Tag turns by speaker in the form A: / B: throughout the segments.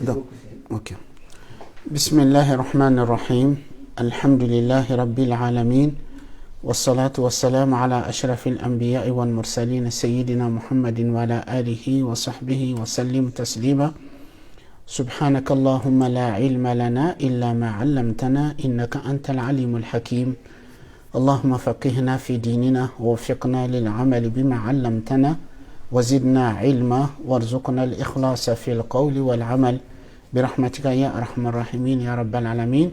A: Donc, ok. Bismillahirrahmanirrahim. Alhamdulillahi Rabbil Alamin. Wassalatu wassalamu ala ashrafil anbiya'i wal mursalin sayyidina Muhammadin wa ala alihi wa sahbihi wa sallim taslima. سبحانك اللهم لا علم لنا إلا ما علمتنا إنك أنت العليم الحكيم اللهم فقهنا في ديننا ووفقنا للعمل بما علمتنا وزدنا علما وارزقنا الإخلاص في القول والعمل برحمتك يا أرحم الراحمين يا رب العالمين.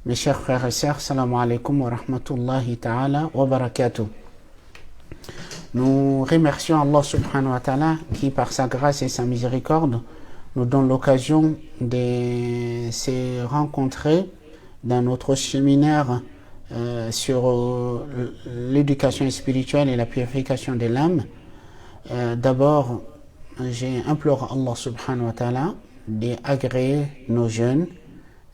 A: Mes chers frères et sœurs, salam alaikum wa rahmatullahi ta'ala wa barakatuh. Nous remercions Allah subhanahu wa ta'ala qui par sa grâce et sa miséricorde nous donne l'occasion de se rencontrer dans notre séminaire sur l'éducation spirituelle et la purification de l'âme. D'abord, j'ai imploré Allah subhanahu wa ta'ala d'agréer nos jeûnes,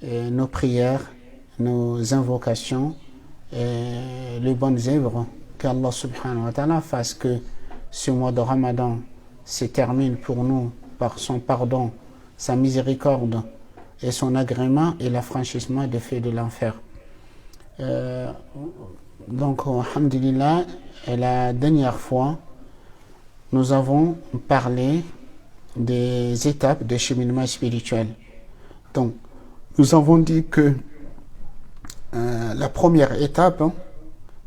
A: nos prières, nos invocations, les bonnes œuvres, qu'Allah subhanahu wa ta'ala fasse que ce mois de Ramadan se termine pour nous par son pardon, sa miséricorde et son agrément et l'affranchissement des feux de l'enfer. Donc, alhamdulillah, la dernière fois, nous avons parlé des étapes de cheminement spirituel. Donc, nous avons dit que la première étape,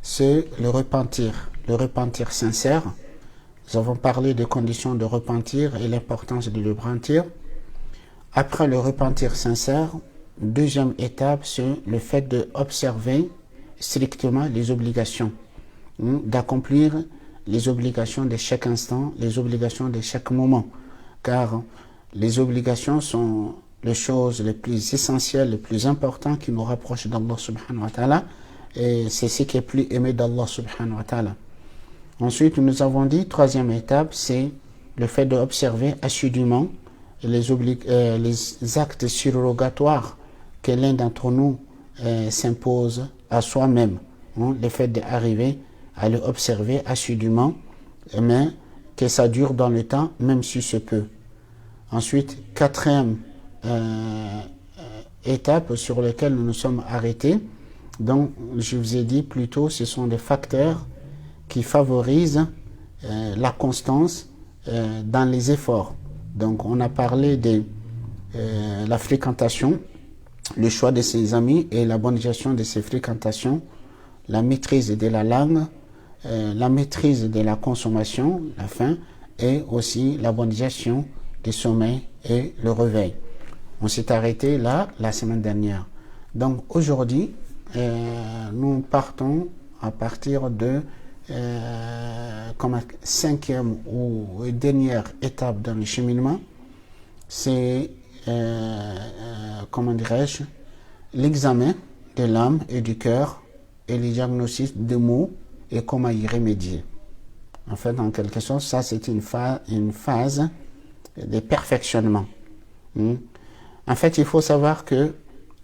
A: c'est le repentir sincère. Nous avons parlé des conditions de repentir et l'importance de le repentir. Après le repentir sincère, deuxième étape, c'est le fait d'observer strictement les obligations, d'accomplir les obligations de chaque instant, les obligations de chaque moment. Car les obligations sont les choses les plus essentielles, les plus importantes qui nous rapprochent d'Allah subhanahu wa ta'ala. Et c'est ce qui est plus aimé d'Allah subhanahu wa ta'ala. Ensuite, nous avons dit, troisième étape, c'est le fait d'observer assidûment les actes surrogatoires que l'un d'entre nous s'impose à soi-même. Le fait d'arriver à le observer assidûment, mais que ça dure dans le temps, même si c'est peu. Ensuite, quatrième étape sur laquelle nous nous sommes arrêtés, donc je vous ai dit plutôt, ce sont des facteurs qui favorisent la constance dans les efforts. Donc on a parlé de la fréquentation, le choix de ses amis et la bonne gestion de ses fréquentations, la maîtrise de la langue, la maîtrise de la consommation, la faim, et aussi la bonne gestion du sommeil et le réveil. On s'est arrêté là la semaine dernière. Donc aujourd'hui, nous partons à partir de comme cinquième ou dernière étape dans le cheminement, c'est comment dirais-je, l'examen de l'âme et du cœur et le diagnostic des maux et comment y remédier. En fait, en quelque sorte, ça c'est une phase de perfectionnement. En fait, il faut savoir que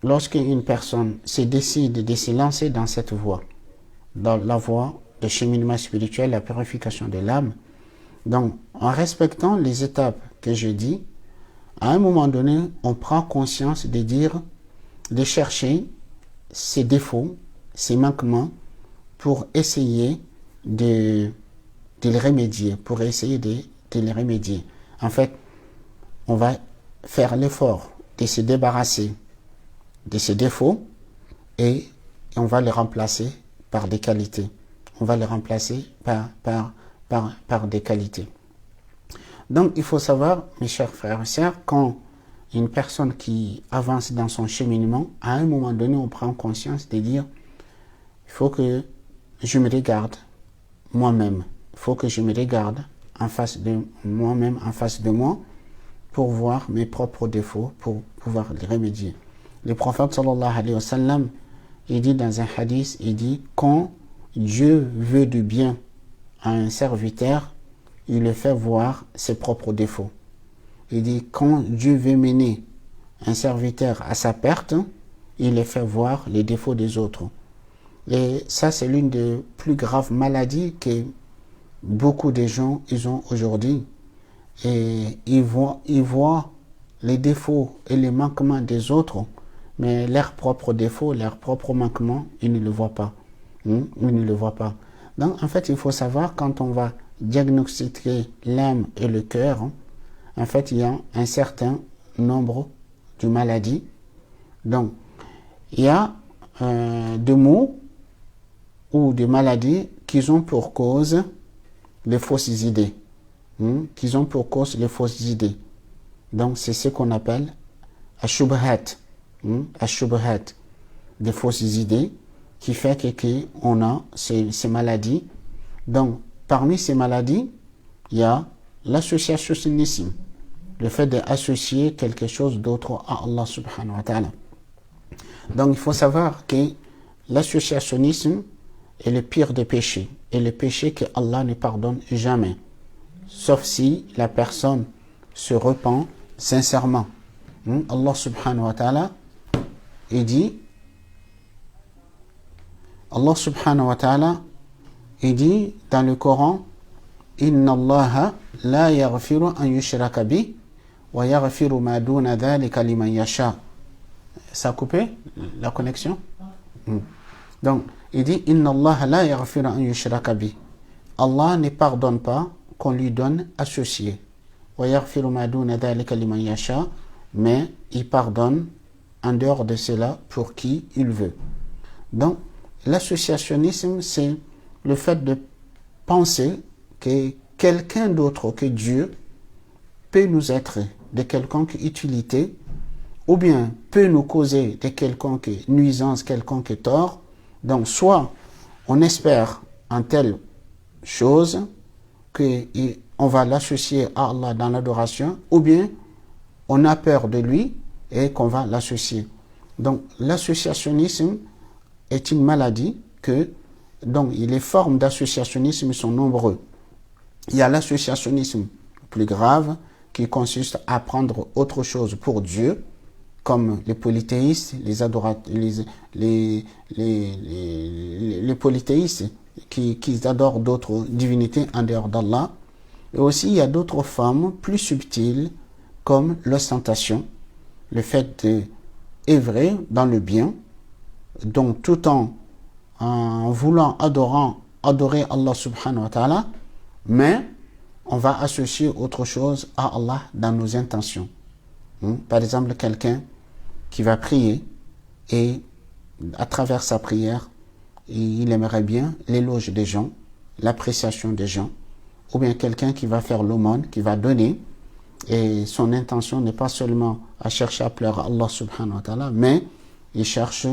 A: lorsqu'une personne se décide de se lancer dans cette voie, dans la voie de cheminement spirituel, la purification de l'âme, donc en respectant les étapes que je dis, à un moment donné, on prend conscience de chercher ses défauts, ses manquements, pour essayer de les remédier, En fait, on va faire l'effort de se débarrasser de ces défauts et on va les remplacer par des qualités. On va les remplacer par des qualités. Donc, il faut savoir, mes chers frères et sœurs, quand une personne qui avance dans son cheminement, à un moment donné, on prend conscience de dire, il faut que je me regarde moi-même. Il faut que je me regarde en face de moi-même, en face de moi, pour voir mes propres défauts, pour pouvoir les remédier. Le prophète sallallahu alayhi wa sallam, il dit dans un hadith, il dit, quand Dieu veut du bien à un serviteur, il le fait voir ses propres défauts. Il dit, quand Dieu veut mener un serviteur à sa perte, il le fait voir les défauts des autres. Et ça, c'est l'une des plus graves maladies que beaucoup de gens ils ont aujourd'hui. Et ils voient les défauts et les manquements des autres, mais leurs propres défauts, leurs propres manquements, ils ne le voient pas. Ils ne le voient pas. Donc, en fait, il faut savoir, quand on va diagnostiquer l'âme et le cœur, en fait, il y a un certain nombre de maladies. Donc, il y a des maux ou des maladies qui ont pour cause les fausses idées. Qui ont pour cause les fausses idées. Donc, c'est ce qu'on appelle ashubhat. Ashubhat. Des fausses idées qui fait qu'on a ces maladies. Donc, parmi ces maladies, il y a l'associationnisme. Le fait d'associer quelque chose d'autre à Allah subhanahu wa ta'ala. Donc, il faut savoir que l'associationnisme est le pire des péchés. Et le péché que Allah ne pardonne jamais. Sauf si la personne se repent sincèrement. Allah subhanahu wa ta'ala, il dit, Allah subhanahu wa ta'ala, il dit dans le Coran, Inna Allah la yaghfiru an yushraka bi wa yaghfiru ma duna dhalika liman yasha. Ça a coupé la connexion? Donc, il dit Inna Allah la yaghfiru an yushraka bi. Allah ne pardonne pas qu'on lui donne associé. Wa yaghfiru ma duna dhalika liman yasha, mais il pardonne en dehors de cela pour qui il veut. Donc, l'associationnisme, c'est le fait de penser que quelqu'un d'autre que Dieu peut nous être de quelconque utilité ou bien peut nous causer de quelconque nuisance, quelconque tort. Donc, soit on espère en telle chose qu'on va l'associer à Allah dans l'adoration, ou bien on a peur de lui et qu'on va l'associer. Donc, l'associationnisme est une maladie donc les formes d'associationnisme sont nombreuses. Il y a l'associationnisme plus grave qui consiste à prendre autre chose pour Dieu, comme les polythéistes, les polythéistes qui adorent d'autres divinités en dehors d'Allah. Et aussi, il y a d'autres formes plus subtiles comme l'ostentation, le fait d'œuvrer dans le bien, donc tout en voulant adorer Allah subhanahu wa ta'ala, mais on va associer autre chose à Allah dans nos intentions. Par exemple, quelqu'un qui va prier et à travers sa prière, il aimerait bien l'éloge des gens, l'appréciation des gens, ou bien quelqu'un qui va faire l'aumône, qui va donner, et son intention n'est pas seulement à chercher à plaire à Allah subhanahu wa ta'ala, mais il cherche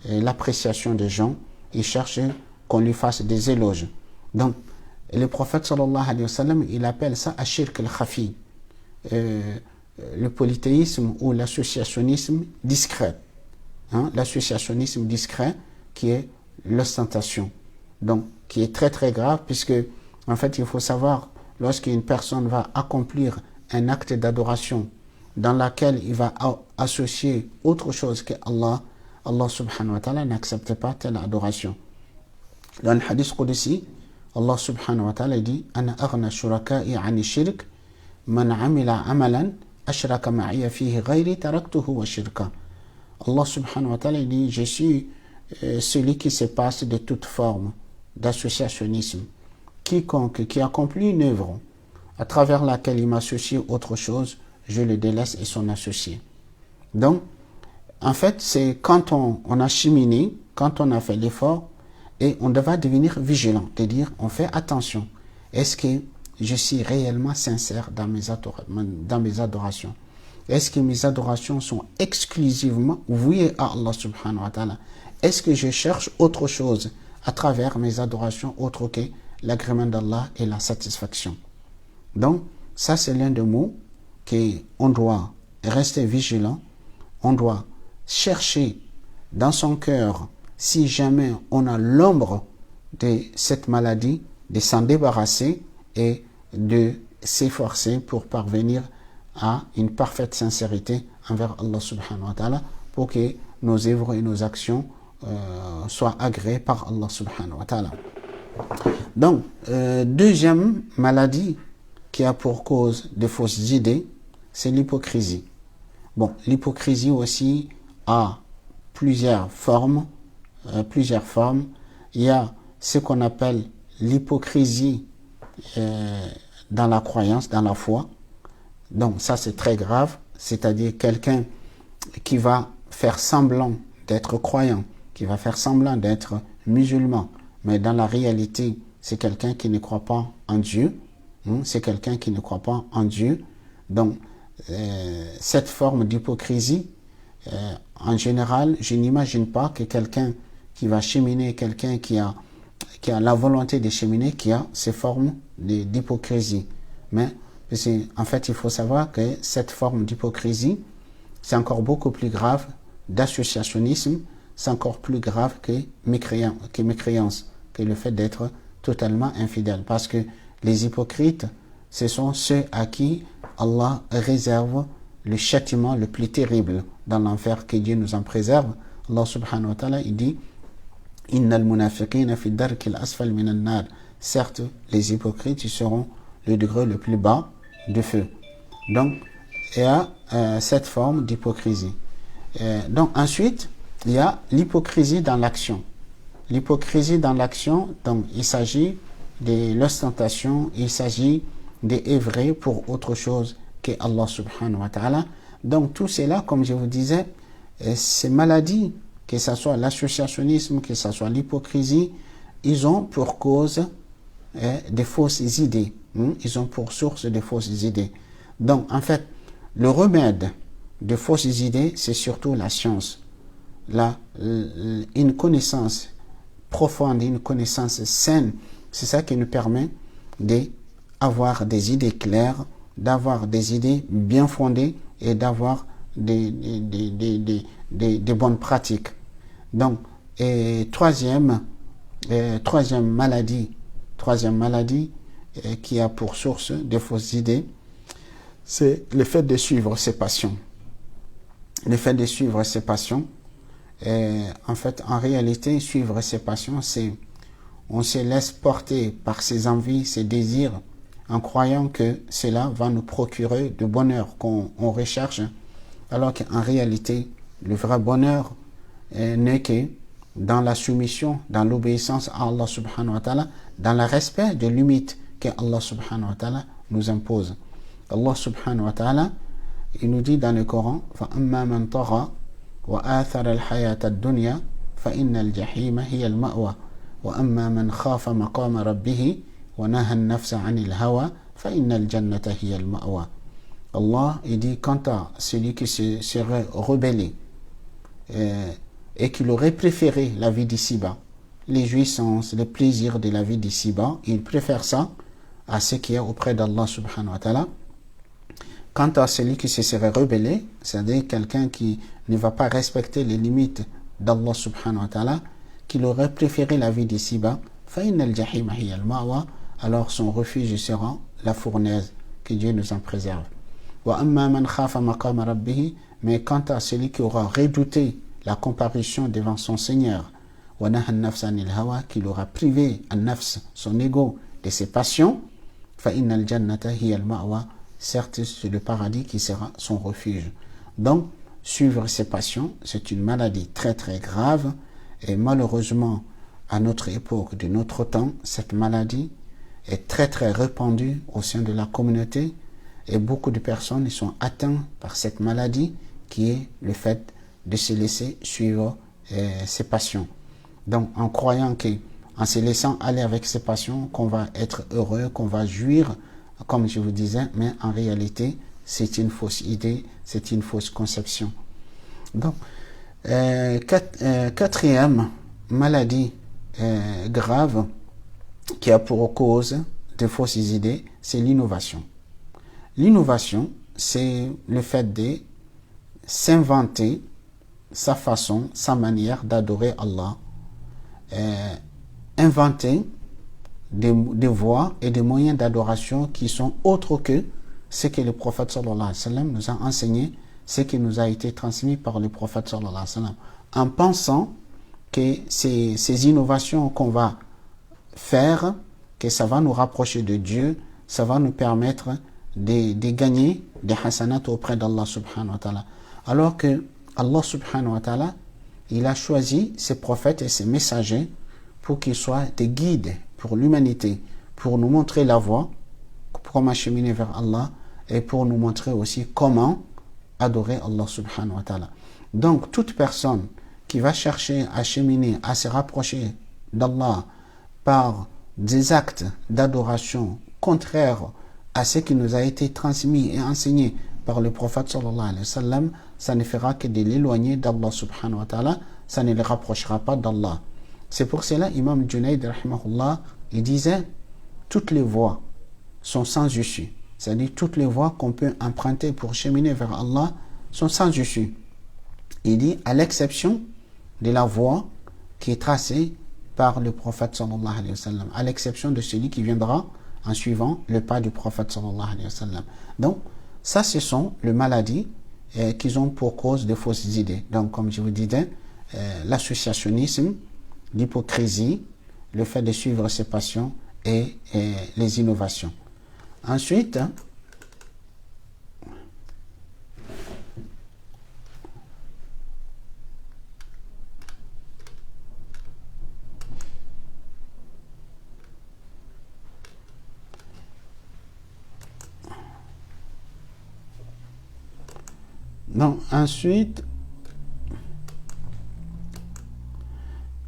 A: l'appréciation des gens, il cherche qu'on lui fasse des éloges. Donc, le prophète sallallahu alayhi wa sallam, il appelle ça ashirk al-khafi, le polythéisme ou l'associationnisme discret. L'associationnisme discret qui est l'ostentation. Donc, qui est très très grave puisque, en fait, il faut savoir, lorsqu'une personne va accomplir un acte d'adoration dans laquelle il va associer autre chose que Allah, Allah subhanahu wa ta'ala n'accepte pas telle adoration. Dans le hadith Qudsi, Allah subhanahu wa ta'ala dit Ana aghna shuraka'i 'ani shirk man 'amila 'amalan ashraka ma'iya fihi ghayri taraktuhu wa shirka. Allah subhanahu wa ta'ala dit je suis celui qui se passe de toute forme d'associationnisme. Quiconque qui accomplit une œuvre à travers laquelle il m'associe autre chose, je le délaisse et son associé. Donc, en fait, c'est quand on a cheminé, quand on a fait l'effort, et on devra devenir vigilant, c'est-à-dire on fait attention. Est-ce que je suis réellement sincère dans mes adorations? Est-ce que mes adorations sont exclusivement vouées à Allah subhanahu wa ta'ala? Est-ce que je cherche autre chose à travers mes adorations autre que l'agrément d'Allah et la satisfaction? Donc, ça c'est l'un des mots qu'on doit rester vigilant, on doit chercher dans son cœur, si jamais on a l'ombre de cette maladie, de s'en débarrasser et de s'efforcer pour parvenir à une parfaite sincérité envers Allah subhanahu wa ta'ala pour que nos œuvres et nos actions soient agréées par Allah subhanahu wa ta'ala. Donc, deuxième maladie qui a pour cause de fausses idées, c'est l'hypocrisie. Bon, l'hypocrisie aussi a plusieurs formes. Il y a ce qu'on appelle l'hypocrisie dans la croyance, dans la foi. Donc ça c'est très grave, c'est-à-dire quelqu'un qui va faire semblant d'être croyant, qui va faire semblant d'être musulman, mais dans la réalité c'est quelqu'un qui ne croit pas en Dieu, c'est quelqu'un qui ne croit pas en Dieu. Donc cette forme d'hypocrisie, en général, je n'imagine pas que quelqu'un qui va cheminer, quelqu'un qui a la volonté de cheminer, qui a ces formes d'hypocrisie. Mais en fait, il faut savoir que cette forme d'hypocrisie, c'est encore beaucoup plus grave d'associationnisme, c'est encore plus grave que mécréance, que le fait d'être totalement infidèle. Parce que les hypocrites, ce sont ceux à qui Allah réserve le châtiment le plus terrible dans l'enfer, que Dieu nous en préserve. Allah subhanahu wa ta'ala, il dit Innal munafiqina fi darkil asfal minan nar. Certes, les hypocrites, ils seront le degré le plus bas du feu. Donc, il y a cette forme d'hypocrisie. Donc, ensuite, il y a l'hypocrisie dans l'action. L'hypocrisie dans l'action, donc, il s'agit de l'ostentation, il s'agit d'œuvrer pour autre chose que Allah subhanahu wa ta'ala. Donc, tout cela, comme je vous disais, ces maladies, que ce soit l'associationnisme, que ce soit l'hypocrisie, ils ont pour cause des fausses idées. Ils ont pour source des fausses idées. Donc, en fait, le remède de fausses idées, c'est surtout la science. Une connaissance profonde, une connaissance saine, c'est ça qui nous permet d'avoir des idées claires, d'avoir des idées bien fondées et d'avoir des bonnes pratiques. Donc, troisième maladie qui a pour source des fausses idées, c'est le fait de suivre ses passions. Le fait de suivre ses passions, en fait, en réalité, suivre ses passions, c'est on se laisse porter par ses envies, ses désirs, en croyant que cela va nous procurer du bonheur qu'on recherche, alors qu'en réalité, le vrai bonheur n'est que dans la soumission, dans l'obéissance à Allah subhanahu wa ta'ala, dans le respect des limites que Allah subhanahu wa ta'ala nous impose. Allah subhanahu wa ta'ala, il nous dit dans le Coran, فَأَمَّا مَنْ طَغَى وَآثَرَ الْحَيَاةَ الدُّنْيَا فَإِنَّ الْجَحِيمَ هِيَ الْمَأْوَى وَأَمَّا مَنْ خَافَ مَقَامَ رَبِّهِ وَنَهَى النَّفْسَ عَنِ الْهَوَى فَإِنَّ الْجَنَّةَ هِيَ الْمَأْوَى. Allah, il dit, quant à celui qui se serait rebellé et qui aurait préféré la vie d'ici-bas, les jouissances, les plaisirs de la vie d'ici-bas, il préfère ça à ce qui est auprès d'Allah subhanahu wa ta'ala. Quant à celui qui se serait rebellé, c'est-à-dire quelqu'un qui ne va pas respecter les limites d'Allah subhanahu wa ta'ala, qu'il aurait préféré la vie d'ici-bas, فَإِنَّ الْجَحِيمَ هِيَ الْمَأْوَى, alors son refuge sera la fournaise, que Dieu nous en préserve. وَأَمَّا مَنْ خَافَ مَقَامَ رَبِّهِ, mais quant à celui qui aura redouté la comparution devant son Seigneur, وَنَهَى النَّفْسَ عَنِ الْهَوَى, qu'il aura privé an-nafs, son ego, de ses passions, فَإِنَّ الْجَنَّةَ هِيَ الْمَأْوَى, certes c'est le paradis qui sera son refuge. Donc, suivre ses passions, c'est une maladie très très grave, et malheureusement, à notre époque, de notre temps, cette maladie est très très répandue au sein de la communauté, et beaucoup de personnes sont atteintes par cette maladie qui est le fait de se laisser suivre ses passions. Donc, en croyant qu'en se laissant aller avec ses passions, qu'on va être heureux, qu'on va jouir, comme je vous disais, mais en réalité, c'est une fausse idée, c'est une fausse conception. Donc, quatrième maladie grave qui a pour cause de fausses idées, c'est l'innovation. L'innovation, c'est le fait de s'inventer sa façon, sa manière d'adorer Allah, inventer des voies et des moyens d'adoration qui sont autres que ce que le prophète sallallahu alayhi wa sallam nous a enseigné, ce qui nous a été transmis par le prophète sallallahu alayhi wa sallam, en pensant que ces innovations qu'on va faire, que ça va nous rapprocher de Dieu, ça va nous permettre de gagner des hasanat auprès d'Allah subhanahu wa ta'ala. Alors que Allah subhanahu wa ta'ala, il a choisi ses prophètes et ses messagers pour qu'ils soient des guides pour l'humanité, pour nous montrer la voie, pour comment cheminer vers Allah et pour nous montrer aussi comment adorer Allah subhanahu wa ta'ala. Donc toute personne qui va chercher à cheminer, à se rapprocher d'Allah par des actes d'adoration contraires à ce qui nous a été transmis et enseigné par le prophète sallallahu alayhi wa sallam, ça ne fera que de l'éloigner d'Allah subhanahu wa ta'ala, ça ne le rapprochera pas d'Allah. C'est pour cela, Imam Junayd, rahimahullah, il disait, toutes les voies sont sans issue. C'est-à-dire, toutes les voies qu'on peut emprunter pour cheminer vers Allah sont sans issue. Il dit, à l'exception de la voie qui est tracée par le prophète sallallahu alayhi wa sallam, à l'exception de celui qui viendra en suivant le pas du prophète sallallahu alayhi wa sallam. Donc, ça, ce sont les maladies qui ont pour cause de fausses idées. Donc, comme je vous disais, l'associationnisme, l'hypocrisie, le fait de suivre ses passions et les innovations. Ensuite,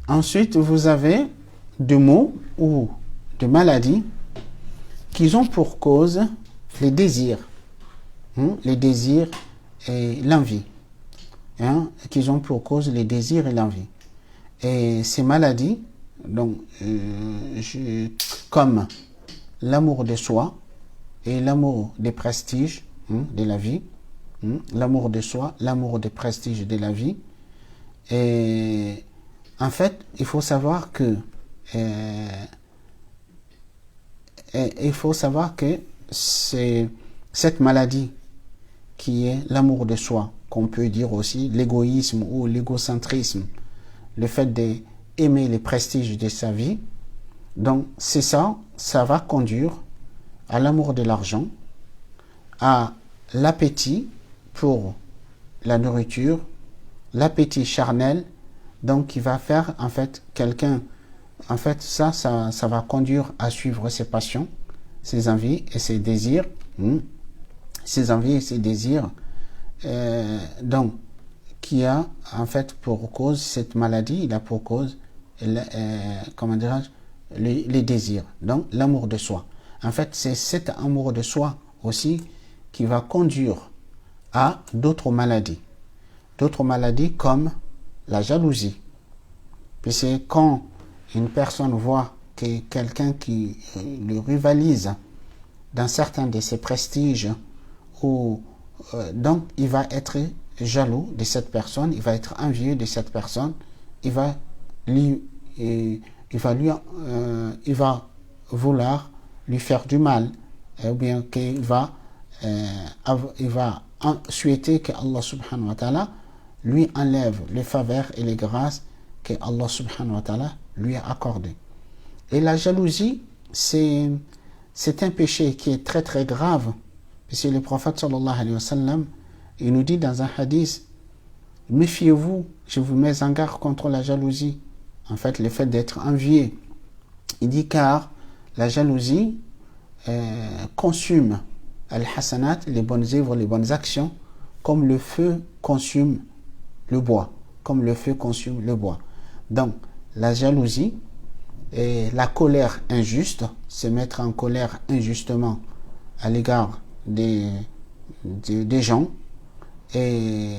A: ensuite, vous avez des maux ou des maladies qui ont pour cause les désirs, les désirs et l'envie, qui ont pour cause les désirs et l'envie. Et ces maladies, donc, comme l'amour de soi et l'amour des prestiges de la vie, l'amour de soi, l'amour des prestiges de la vie. Et en fait, il faut savoir que c'est cette maladie qui est l'amour de soi, qu'on peut dire aussi l'égoïsme ou l'égocentrisme, le fait d'aimer les prestiges de sa vie. Donc c'est ça, ça va conduire à l'amour de l'argent, à l'appétit pour la nourriture, l'appétit charnel, donc qui va faire en fait quelqu'un, en fait ça va conduire à suivre ses passions, ses envies et ses désirs, ses envies et ses désirs, donc qui a en fait pour cause cette maladie, il a pour cause comment dirais-je, les désirs, donc l'amour de soi. En fait c'est cet amour de soi aussi qui va conduire à d'autres maladies comme la jalousie. Puisque quand une personne voit que quelqu'un qui le rivalise dans certains de ses prestiges, donc il va être jaloux de cette personne, il va être envieux de cette personne, il va vouloir lui faire du mal, ou bien qu'il va souhaiter que Allah subhanahu wa ta'ala lui enlève les faveurs et les grâces que Allah subhanahu wa ta'ala lui a accordées. Et la jalousie, c'est un péché qui est très très grave, puisque le prophète sallallahu alayhi wa sallam, il nous dit dans un hadith, méfiez-vous, je vous mets en garde contre la jalousie. En fait, le fait d'être envié, il dit car la jalousie consume al-hasanat, les bonnes œuvres, les bonnes actions, comme le feu consume le bois. Donc, la jalousie et la colère injuste, se mettre en colère injustement à l'égard des gens, et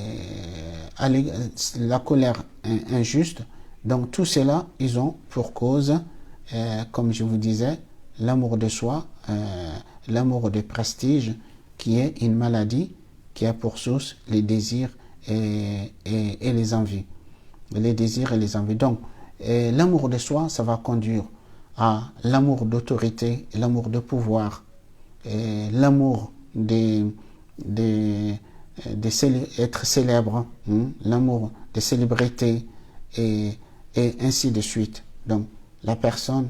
A: la colère injuste, donc tout cela, ils ont pour cause, comme je vous disais, l'amour de soi, l'amour de prestige, qui est une maladie qui a pour source les désirs et les envies. Les désirs et les envies. Donc, l'amour de soi, ça va conduire à l'amour d'autorité, l'amour de pouvoir, l'amour être célèbre, l'amour des célébrités, et ainsi de suite. Donc, la personne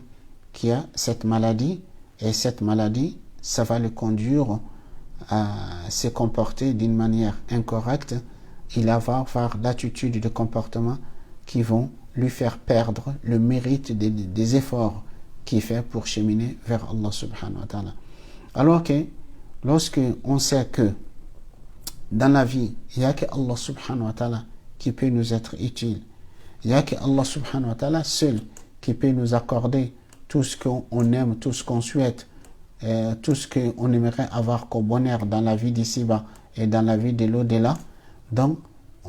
A: qui a cette maladie, et cette maladie, ça va le conduire se comporter d'une manière incorrecte, il va avoir l'attitude de comportement qui vont lui faire perdre le mérite des efforts qu'il fait pour cheminer vers Allah subhanahu wa ta'ala. Alors que lorsque on sait que dans la vie, il n'y a que Allah subhanahu wa ta'ala qui peut nous être utile, il n'y a que Allah subhanahu wa ta'ala seul qui peut nous accorder tout ce qu'on aime, tout ce qu'on souhaite, tout ce qu'on aimerait avoir comme bonheur dans la vie d'ici-bas et dans la vie de l'au-delà. Donc,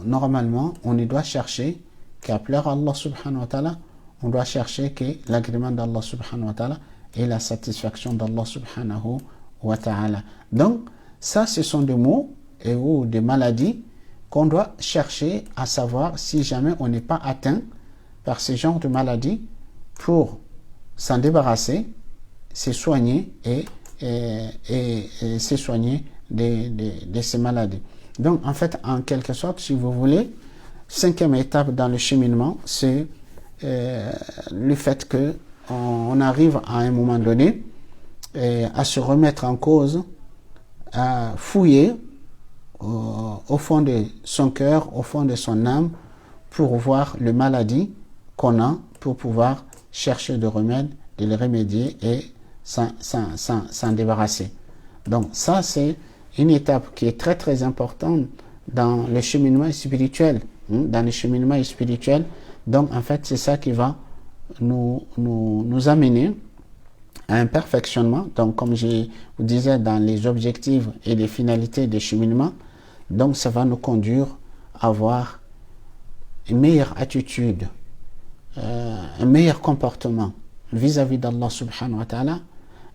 A: normalement, on ne doit chercher qu'à plaire à Allah subhanahu wa ta'ala, on doit chercher que l'agrément d'Allah subhanahu wa ta'ala et la satisfaction d'Allah subhanahu wa ta'ala. Donc, ça, ce sont des mots ou des maladies qu'on doit chercher à savoir si jamais on n'est pas atteint par ce genre de maladies pour s'en débarrasser, se soigner et se soigner de ces maladies. Donc, en fait, en quelque sorte, si vous voulez, 5e étape dans le cheminement, c'est le fait qu'on arrive à un moment donné à se remettre en cause, à fouiller au fond de son cœur, au fond de son âme, pour voir les maladies qu'on a, pour pouvoir chercher de remèdes, de les remédier et s'en débarrasser. Donc ça, c'est une étape qui est très très importante dans le cheminement spirituel. Dans le cheminement spirituel, donc en fait, c'est ça qui va nous amener à un perfectionnement. Donc comme je vous disais, dans les objectifs et les finalités du cheminement, donc ça va nous conduire à avoir une meilleure attitude, un meilleur comportement vis-à-vis d'Allah subhanahu wa ta'ala,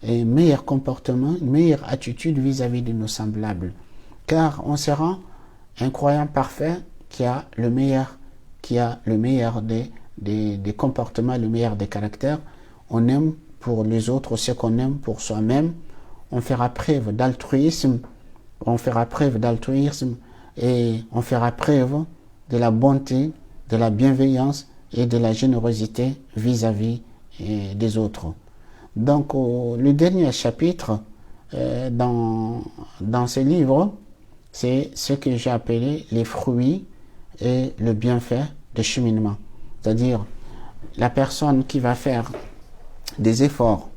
A: et un meilleur comportement, une meilleure attitude vis-à-vis de nos semblables. Car on sera un croyant parfait qui a le meilleur des comportements, le meilleur des caractères. On aime pour les autres ce qu'on aime pour soi-même. On fera preuve d'altruisme. Et on fera preuve de la bonté, de la bienveillance et de la générosité vis-à-vis des autres. Donc, le dernier chapitre dans ce livre, c'est ce que j'ai appelé les fruits et le bienfait de cheminement. C'est-à-dire, la personne qui va faire des efforts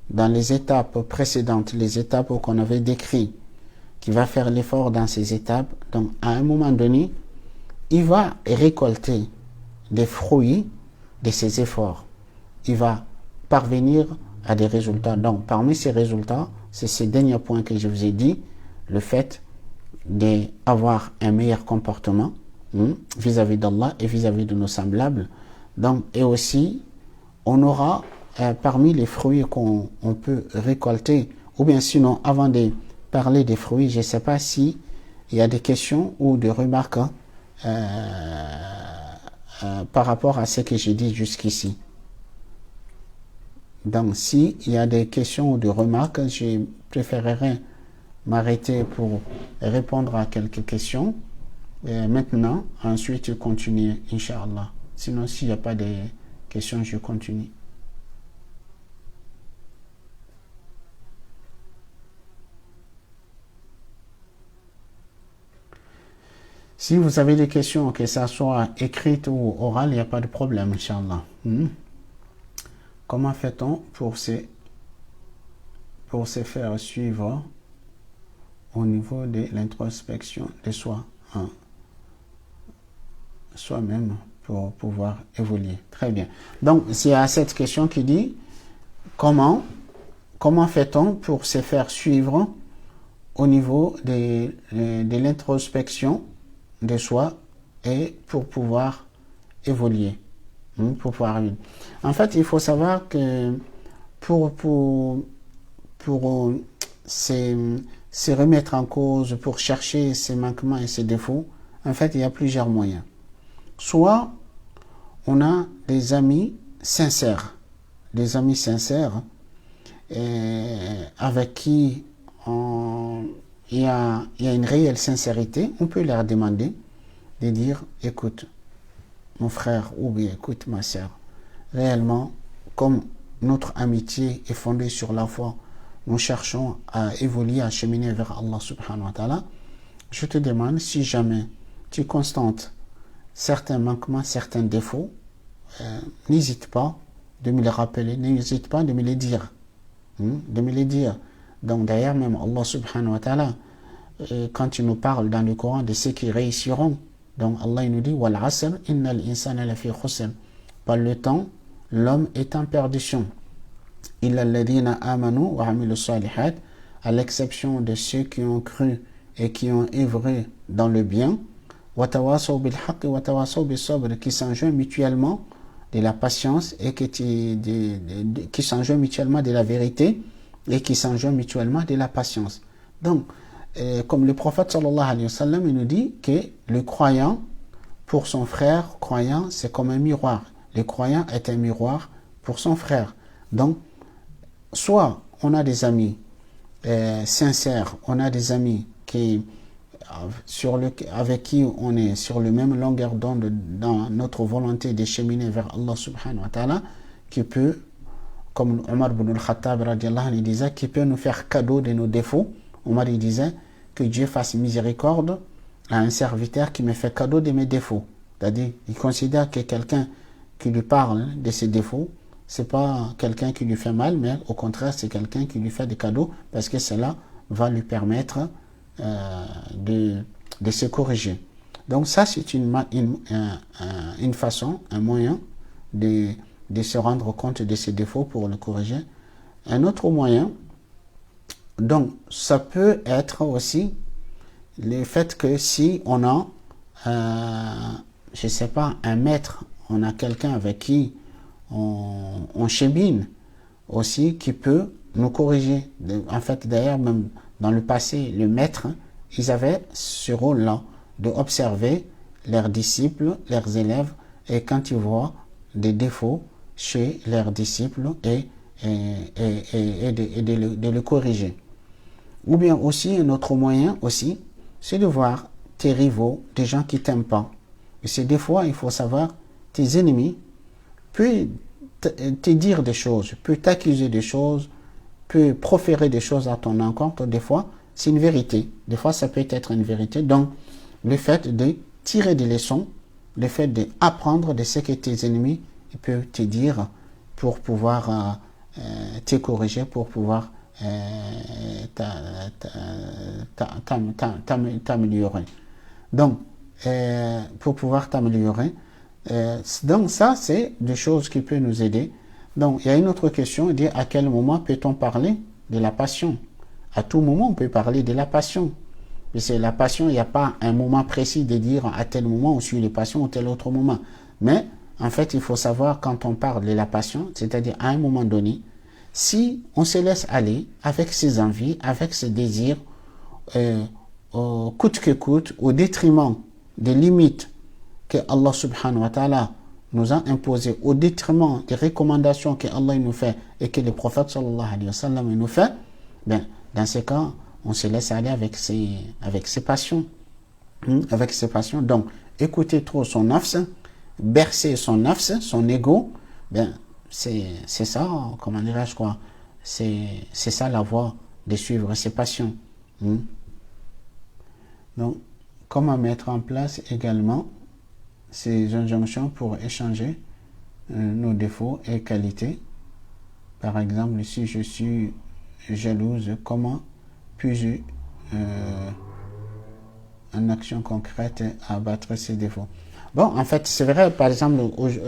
A: dans les étapes précédentes, les étapes qu'on avait décrites, qui va faire l'effort dans ces étapes, donc à un moment donné, il va récolter des fruits de ses efforts. Il va parvenir à des résultats. Donc, parmi ces résultats, c'est ce dernier point que je vous ai dit, le fait d'avoir un meilleur comportement vis-à-vis d'Allah et vis-à-vis de nos semblables. Donc, et aussi, on aura parmi les fruits qu'on peut récolter, ou bien sinon, avant de parler des fruits, je ne sais pas s'il y a des questions ou des remarques par rapport à ce que j'ai dit jusqu'ici. Donc, s'il y a des questions ou des remarques, je préférerais m'arrêter pour répondre à quelques questions. Et maintenant, ensuite, je continue, Inch'Allah. Sinon, s'il n'y a pas de questions, je continue. Si vous avez des questions, que ça soit écrite ou orale, il n'y a pas de problème, Inch'Allah. Comment fait-on pour se faire suivre au niveau de l'introspection de soi, soi-même, pour pouvoir évoluer? Très bien. Donc, s'il y a cette question qui dit, comment fait-on pour se faire suivre au niveau de l'introspection de soi et pour pouvoir évoluer? En fait, il faut savoir que pour se remettre en cause, pour chercher ses manquements et ses défauts, en fait, il y a plusieurs moyens. Soit on a des amis sincères avec qui il y a une réelle sincérité. On peut leur demander de dire, écoute, mon frère, ou bien écoute, ma sœur, réellement, comme notre amitié est fondée sur la foi, nous cherchons à évoluer, à cheminer vers Allah subhanahu wa ta'ala, je te demande, si jamais tu constates certains manquements, certains défauts, n'hésite pas de me les rappeler, n'hésite pas de me les dire. De me les dire. Donc d'ailleurs, même Allah subhanahu wa ta'ala, quand il nous parle dans le Coran de ceux qui réussiront, donc Allah il nous dit Wal asr innal insana lafi khusr. Par le temps, l'homme est en perdition. Illa alladhina amanu wa amilu salihat, à l'exception de ceux qui ont cru et qui ont œuvré dans le bien, wa tawasaw bil haqq wa tawasaw bis sabr, qui s'enjoignent mutuellement de la patience et qui s'enjoignent mutuellement de la vérité et qui s'enjoignent mutuellement de la patience. Donc, comme le prophète sallallahu alayhi wa sallam, il nous dit que le croyant, pour son frère croyant, c'est comme un miroir. Le croyant est un miroir pour son frère. Donc, soit on a des amis sincères, on a des amis avec qui on est sur le même longueur d'onde dans notre volonté de cheminer vers Allah subhanahu wa ta'ala, qui peut, comme Omar ibn al-Khattab radiallahu anhu disait, qui peut nous faire cadeau de nos défauts. Omar il disait que Dieu fasse miséricorde à un serviteur qui me fait cadeau de mes défauts. C'est-à-dire, il considère que quelqu'un qui lui parle de ses défauts, c'est pas quelqu'un qui lui fait mal, mais au contraire, c'est quelqu'un qui lui fait des cadeaux, parce que cela va lui permettre de se corriger. Donc ça, c'est une façon, un moyen de se rendre compte de ses défauts pour le corriger. Un autre moyen, donc ça peut être aussi le fait que si on a, je sais pas, un maître, on a quelqu'un avec qui on chemine aussi, qui peut nous corriger. En fait, d'ailleurs, même dans le passé, les maîtres, ils avaient ce rôle-là d'observer leurs disciples, leurs élèves, et quand ils voient des défauts chez leurs disciples, et de le corriger. Ou bien aussi, un autre moyen aussi, c'est de voir tes rivaux, des gens qui t'aiment pas. Et c'est des fois, il faut savoir, tes ennemis peuvent te dire des choses, peuvent t'accuser des choses, peut proférer des choses à ton encontre. Des fois, c'est une vérité. Des fois, ça peut être une vérité. Donc, le fait de tirer des leçons, le fait d'apprendre de ce que tes ennemis peuvent te dire pour pouvoir te corriger, pour pouvoir t'améliorer. Donc, pour pouvoir t'améliorer. Donc, ça, c'est des choses qui peuvent nous aider. Donc, il y a une autre question, dire à quel moment peut-on parler de la passion? À tout moment, on peut parler de la passion. Mais c'est la passion, il n'y a pas un moment précis de dire à tel moment on suit les passions ou tel autre moment. Mais, en fait, il faut savoir quand on parle de la passion, c'est-à-dire à un moment donné, si on se laisse aller avec ses envies, avec ses désirs, coûte que coûte, au détriment des limites que Allah subhanahu wa ta'ala nous a imposées, au détriment des recommandations que Allah nous fait et que le prophète sallallahu alayhi wa sallam nous fait, bien, dans ce cas, on se laisse aller avec ses passions. Avec ses passions. Donc, écouter trop son nafs, bercer son nafs, son ego, bien, c'est ça, comment dirais-je quoi, c'est ça la voie de suivre ses passions. Donc, comment mettre en place également ces injonctions pour échanger nos défauts et qualités. Par exemple, si je suis jalouse, comment puis-je en action concrète abattre ces défauts? Bon, en fait, c'est vrai, par exemple,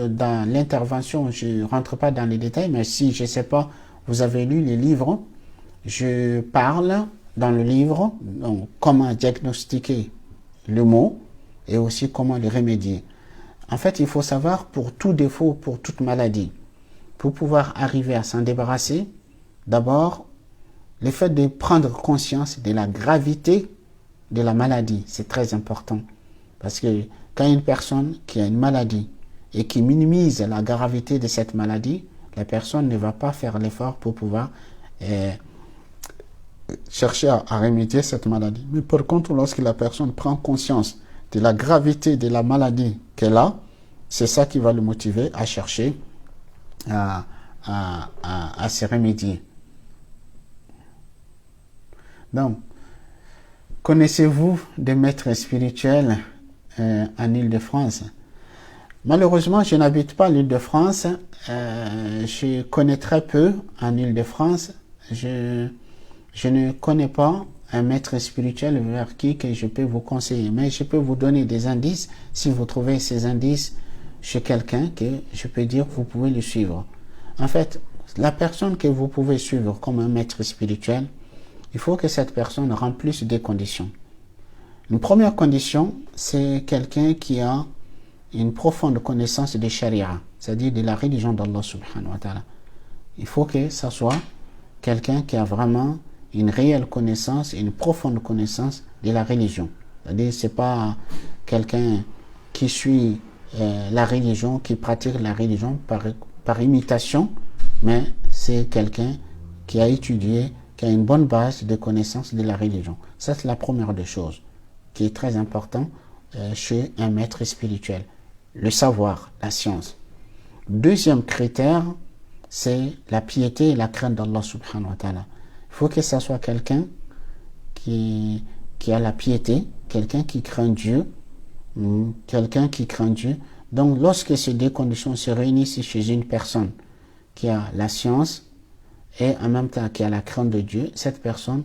A: dans l'intervention, je ne rentre pas dans les détails, mais si, je ne sais pas, vous avez lu les livres, je parle dans le livre, donc, comment diagnostiquer le mot et aussi comment le remédier. En fait, il faut savoir, pour tout défaut, pour toute maladie, pour pouvoir arriver à s'en débarrasser, d'abord, le fait de prendre conscience de la gravité de la maladie, c'est très important. Parce que quand une personne qui a une maladie et qui minimise la gravité de cette maladie, la personne ne va pas faire l'effort pour pouvoir chercher à remédier cette maladie. Mais par contre, lorsque la personne prend conscience de la gravité de la maladie qu'elle a, c'est ça qui va le motiver à chercher à se remédier. Donc, connaissez-vous des maîtres spirituels en Île-de-France? Malheureusement, je n'habite pas l'Île-de-France. Je connais très peu en Île-de-France. Je ne connais pas un maître spirituel vers qui que je peux vous conseiller. Mais je peux vous donner des indices. Si vous trouvez ces indices chez quelqu'un, que je peux dire, vous pouvez le suivre. En fait, la personne que vous pouvez suivre comme un maître spirituel, il faut que cette personne remplisse des conditions. Une première condition, c'est quelqu'un qui a une profonde connaissance de Sharia, c'est-à-dire de la religion d'Allah subhanahu wa ta'ala. Il faut que ça soit quelqu'un qui a vraiment une réelle connaissance, une profonde connaissance de la religion. C'est-à-dire c'est pas quelqu'un qui suit la religion, qui pratique la religion par imitation, mais c'est quelqu'un qui a étudié, qui a une bonne base de connaissance de la religion. Ça, c'est la première des choses qui est très important chez un maître spirituel. Le savoir, la science. Deuxième critère, c'est la piété et la crainte d'Allah subhanahu wa ta'ala. Il faut que ça soit quelqu'un qui a la piété, quelqu'un qui craint Dieu, quelqu'un qui craint Dieu. Donc, lorsque ces deux conditions se réunissent chez une personne qui a la science et en même temps qui a la crainte de Dieu, cette personne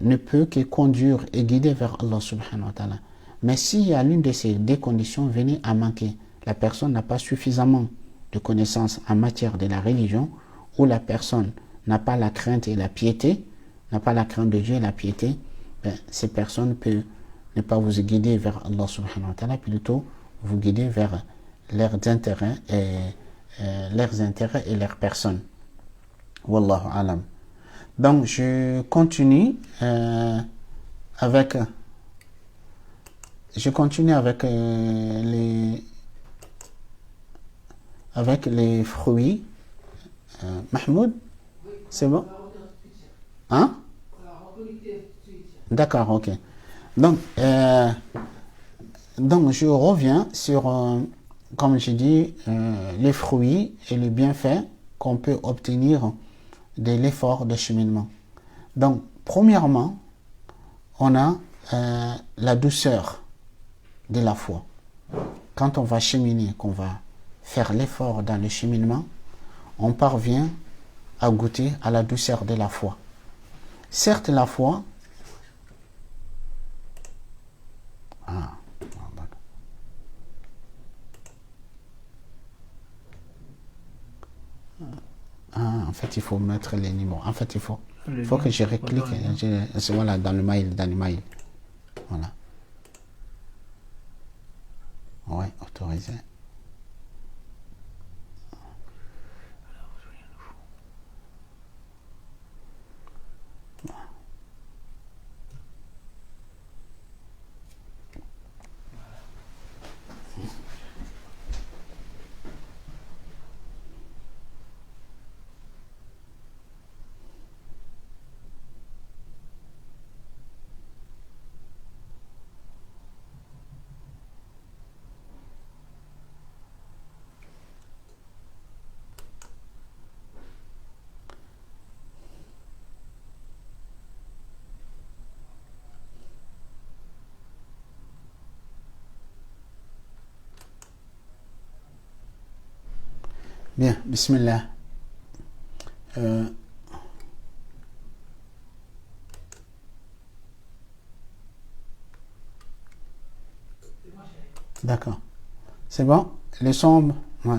A: ne peut que conduire et guider vers Allah subhanahu wa ta'ala. Mais s'il y a l'une de ces deux conditions venait à manquer, la personne n'a pas suffisamment de connaissances en matière de la religion, ou la personne n'a pas la crainte et la piété, n'a pas la crainte de Dieu et la piété, ces personnes peuvent ne pas vous guider vers Allah subhanahu wa ta'ala, plutôt vous guider vers leurs intérêts et leurs personnes. Wallahu alam. Donc je continue avec les fruits. Mahmoud, c'est bon? Hein? D'accord, ok. Donc je reviens sur, comme j'ai dit, les fruits et les bienfaits qu'on peut obtenir de l'effort de cheminement. Donc, premièrement, on a la douceur de la foi. Quand on va cheminer, qu'on va faire l'effort dans le cheminement, on parvient à goûter à la douceur de la foi. Certes, la foi... en fait, il faut mettre les numéros. En fait, il faut que je reclique. Voilà, dans le mail. Voilà. Ouais, autorisé. Bien, bismillah. D'accord. C'est bon? Les sombres? Ouais.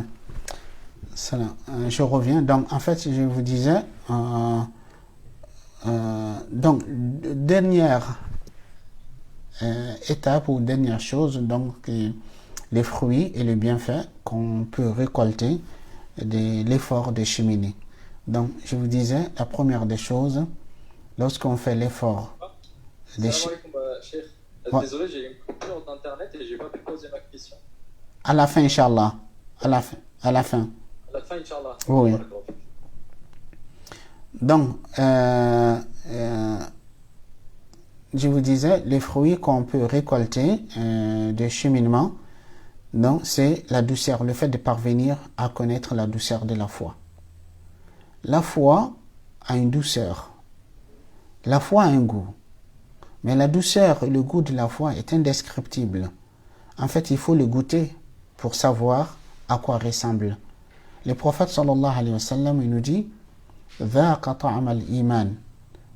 A: Je reviens. Donc, en fait, je vous disais, donc, dernière étape ou dernière chose, donc, les fruits et les bienfaits qu'on peut récolter de l'effort de cheminer. Donc, je vous disais, la première des choses, lorsqu'on fait l'effort de cheminer.
B: Désolé, j'ai eu une coupure d'internet et j'ai pas pu poser ma question.
A: À la fin, Inch'Allah. À la fin.
B: À la fin, Inch'Allah.
A: Oui. Donc, je vous disais, les fruits qu'on peut récolter de cheminement, donc c'est la douceur, le fait de parvenir à connaître la douceur de la foi. La foi a une douceur. La foi a un goût. Mais la douceur et le goût de la foi est indescriptible. En fait, il faut le goûter pour savoir à quoi ressemble. Le prophète sallallahu alayhi wa sallam, il nous dit ذاق طعم الإيمان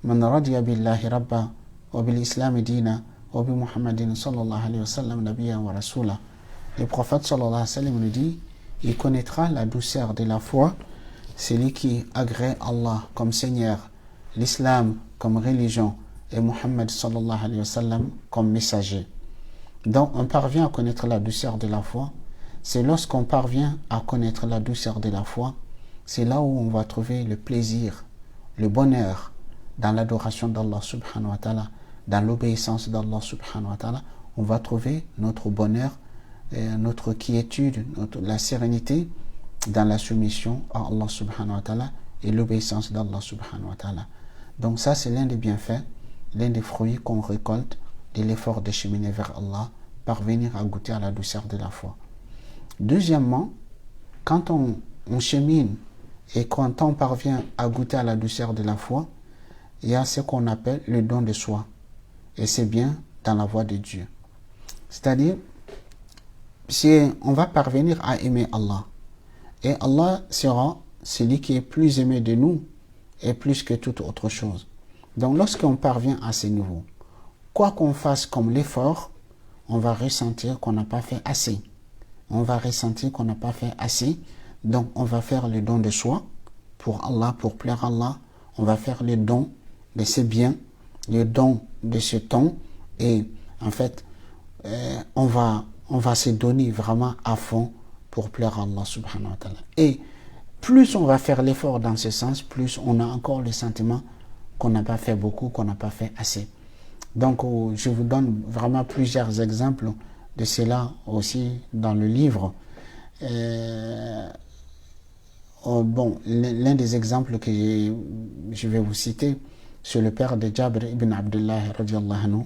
A: من رضي بالله ربا وبالإسلام دينا وبمحمد صلى الله عليه وسلم نبيا ورسولا. Le prophète sallallahu alayhi wa sallam nous dit il connaîtra la douceur de la foi celui qui agrée Allah comme Seigneur, l'islam comme religion et Muhammad sallallahu alayhi wa sallam comme messager. Donc on parvient à connaître la douceur de la foi. C'est lorsqu'on parvient à connaître la douceur de la foi, c'est là où on va trouver le plaisir, le bonheur dans l'adoration d'Allah subhanahu wa ta'ala, dans l'obéissance d'Allah subhanahu wa ta'ala. On va trouver notre bonheur, notre quiétude, la sérénité dans la soumission à Allah subhanahu wa ta'ala et l'obéissance d'Allah subhanahu wa ta'ala. Donc ça, c'est l'un des bienfaits, l'un des fruits qu'on récolte de l'effort de cheminer vers Allah, parvenir à goûter à la douceur de la foi. Deuxièmement, quand on chemine et quand on parvient à goûter à la douceur de la foi, il y a ce qu'on appelle le don de soi. Et c'est bien dans la voie de Dieu. C'est-à-dire, si on va parvenir à aimer Allah, et Allah sera celui qui est plus aimé de nous et plus que toute autre chose. Donc lorsqu'on parvient à ce niveau, quoi qu'on fasse comme l'effort, on va ressentir qu'on n'a pas fait assez. On va ressentir qu'on n'a pas fait assez. Donc on va faire le don de soi pour Allah, pour plaire à Allah. On va faire le don de ses biens, le don de ce temps. Et en fait, on va se donner vraiment à fond pour plaire à Allah subhanahu wa ta'ala. Et plus on va faire l'effort dans ce sens, plus on a encore le sentiment qu'on n'a pas fait beaucoup, qu'on n'a pas fait assez. Donc je vous donne vraiment plusieurs exemples de cela aussi dans le livre. L'un des exemples que je vais vous citer, c'est le père de Jabr ibn Abdullah radiallahu anhu.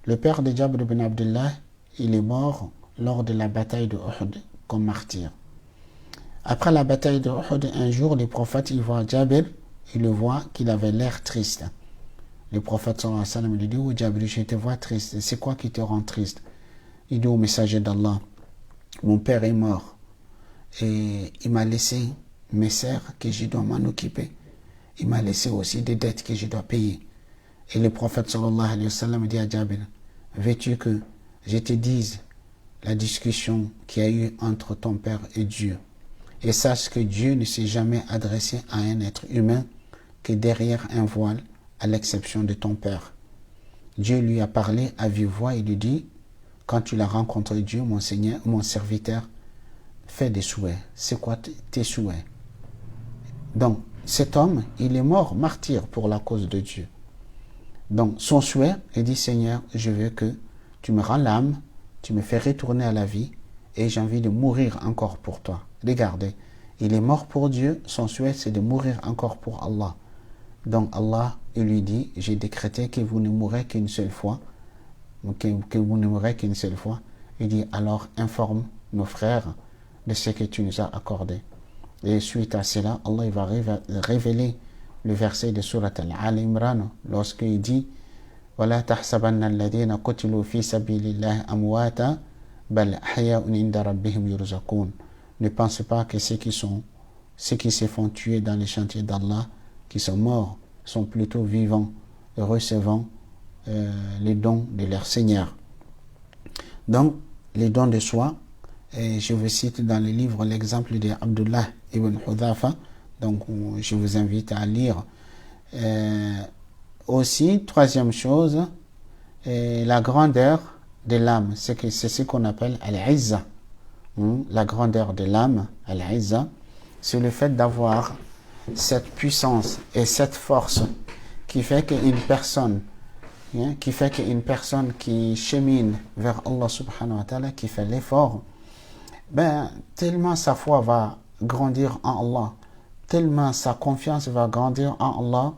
A: Le père de Jabr ibn Abdullah, il est mort lors de la bataille de Uhud comme martyr. Après la bataille de Uhud, un jour, le prophète, il voit Jabir, il le voit qu'il avait l'air triste. Le prophète sallallahu alayhi wa sallam lui dit, oh Jabir, je te vois triste, c'est quoi qui te rend triste? Il dit au messager d'Allah, mon père est mort et il m'a laissé mes sœurs que je dois m'en occuper. Il m'a laissé aussi des dettes que je dois payer. Et le prophète sallallahu alayhi wa sallam dit à Jabir, veux-tu que je te dise la discussion qu'il y a eu entre ton père et Dieu? Et sache que Dieu ne s'est jamais adressé à un être humain que derrière un voile, à l'exception de ton père. Dieu lui a parlé à vive voix et lui dit, quand tu l'as rencontré Dieu, mon Seigneur, mon serviteur, fais des souhaits. C'est quoi tes souhaits? Donc, cet homme, il est mort martyr pour la cause de Dieu. Donc, son souhait, il dit, Seigneur, je veux que tu me rends l'âme, tu me fais retourner à la vie et j'ai envie de mourir encore pour toi. Regardez, il est mort pour Dieu, son souhait c'est de mourir encore pour Allah. Donc Allah, il lui dit, j'ai décrété que vous ne mourrez qu'une seule fois, que vous ne mourrez qu'une seule fois. Il dit, alors informe nos frères de ce que tu nous as accordé. Et suite à cela, Allah il va révéler le verset de Surat Al-Imran lorsqu'il dit, وَلَا تَحْسَبَنَّ الَّذِينَ قُتِلُوا فِي سَبِيلِ اللَّهِ أَمْوَاتًا بَلْ أَحْيَاءٌ عِندَ رَبِّهِمْ يُرْزَقُونَ. Ne pensez pas que ceux qui se font tuer dans les chantiers d'Allah, qui sont morts, sont plutôt vivants, recevant les dons de leur Seigneur. Donc, les dons de soi, et je vous cite dans le livre l'exemple de Abdullah ibn Hudhafa, donc je vous invite à lire. Aussi, troisième chose, la grandeur de l'âme, c'est ce qu'on appelle al-izza. La grandeur de l'âme, al-izza, c'est le fait d'avoir cette puissance et cette force qui fait qu'une personne qui chemine vers Allah subhanahu wa ta'ala, qui fait l'effort, tellement sa foi va grandir en Allah, tellement sa confiance va grandir en Allah,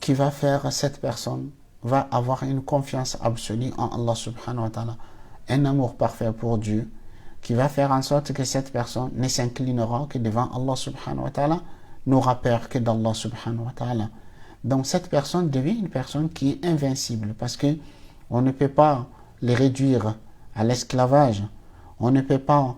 A: qui va faire cette personne va avoir une confiance absolue en Allah subhanahu wa ta'ala, un amour parfait pour Dieu, qui va faire en sorte que cette personne ne s'inclinera que devant Allah subhanahu wa ta'ala, n'aura peur que d'Allah subhanahu wa ta'ala. Donc cette personne devient une personne qui est invincible parce que on ne peut pas les réduire à l'esclavage, on ne peut pas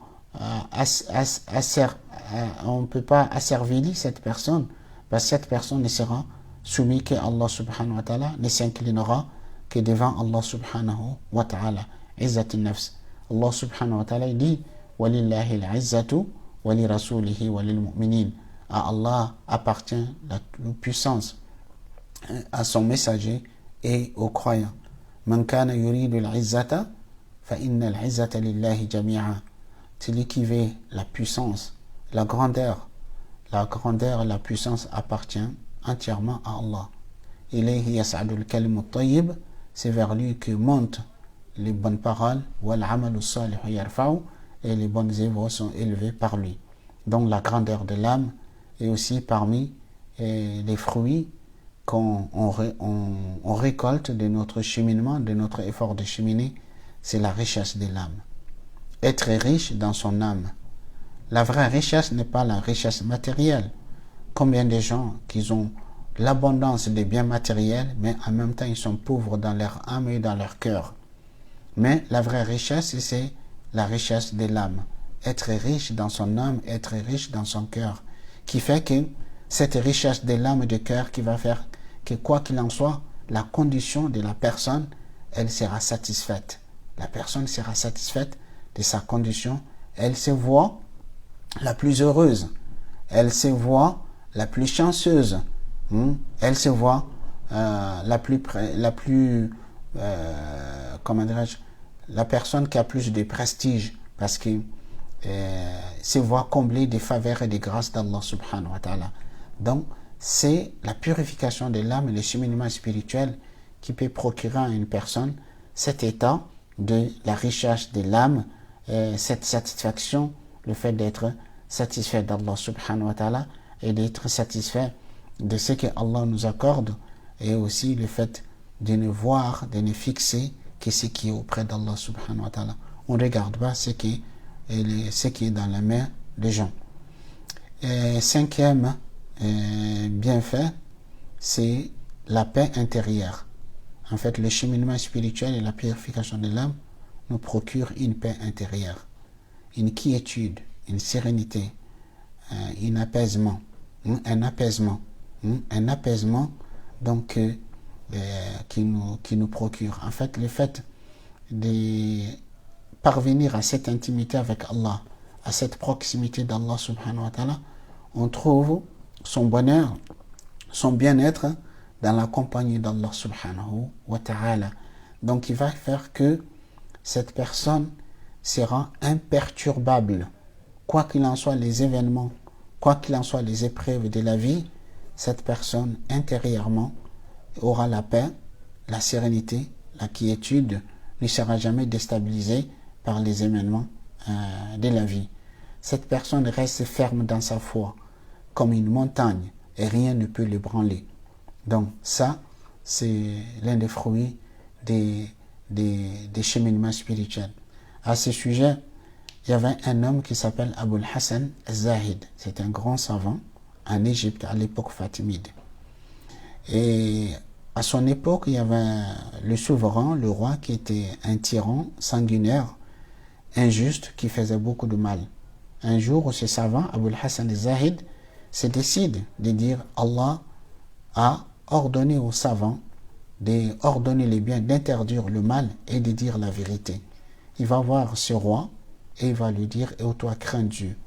A: on peut pas asservir cette personne parce que cette personne ne sera soumise qu'à Allah subhanahu wa ta'ala, ne s'inclinera que devant Allah subhanahu wa ta'ala. Izzatun nafs. Allah subhanahu wa ta'ala dit Walillahi al-izzatu wa li rasulihi wa lil mu'minin. À Allah appartient la puissance, à son messager et aux croyants. Man kana yuridu al-izzata fa inna al-izzata lillahi jami'a. Celui qui veut la puissance, la grandeur, la puissance appartient entièrement à Allah. Ilayhi yas'adu al-kalimu at-tayyib, c'est vers lui que montent les bonnes paroles, wal amalu salih yarfa'u, et les bonnes œuvres sont élevées par lui. Donc la grandeur de l'âme est aussi parmi les fruits qu'on récolte de notre cheminement, de notre effort de cheminer, c'est la richesse de l'âme. Être riche dans son âme. La vraie richesse n'est pas la richesse matérielle. Combien de gens qui ont l'abondance des biens matériels, mais en même temps ils sont pauvres dans leur âme et dans leur cœur. Mais la vraie richesse, c'est la richesse de l'âme. Être riche dans son âme, être riche dans son cœur, qui fait que cette richesse de l'âme et du cœur qui va faire que quoi qu'il en soit, la condition de la personne, elle sera satisfaite. La personne sera satisfaite de sa condition, elle se voit la plus heureuse, elle se voit la plus chanceuse, elle se voit comment dirais-je, la personne qui a plus de prestige parce que se voit comblée des faveurs et des grâces d'Allah subhanahu wa ta'ala. Donc c'est la purification de l'âme et le cheminement spirituel qui peut procurer à une personne cet état de la richesse de l'âme, cette satisfaction, le fait d'être satisfait d'Allah subhanahu wa ta'ala et d'être satisfait de ce que Allah nous accorde, et aussi le fait de ne voir, de ne fixer que ce qui est auprès d'Allah subhanahu wa ta'ala. On ne regarde pas ce qui est dans la main des gens. Et cinquième bienfait, c'est la paix intérieure. En fait, le cheminement spirituel et la purification de l'âme nous procurent une paix intérieure, une quiétude, une sérénité, un apaisement, donc qui nous procure. En fait, le fait de parvenir à cette intimité avec Allah, à cette proximité d'Allah subhanahu wa ta'ala, on trouve son bonheur, son bien-être dans la compagnie d'Allah subhanahu wa ta'ala. Donc il va faire que cette personne sera imperturbable. Quoi qu'il en soit les événements, quoi qu'il en soit les épreuves de la vie, cette personne intérieurement aura la paix, la sérénité, la quiétude, ne sera jamais déstabilisée par les événements de la vie. Cette personne reste ferme dans sa foi, comme une montagne, et rien ne peut l'ébranler. Donc ça, c'est l'un des fruits des cheminements spirituels. À ce sujet, il y avait un homme qui s'appelle Abul Hassan al-Zahid. C'est un grand savant en Égypte à l'époque fatimide. Et à son époque, il y avait le souverain, le roi, qui était un tyran sanguinaire, injuste, qui faisait beaucoup de mal. Un jour, ce savant, Abul Hassan al-Zahid, se décide de dire Allah a ordonné aux savants d'ordonner les biens, d'interdire le mal et de dire la vérité. Il va voir ce roi et il va lui dire: et toi, crains Dieu.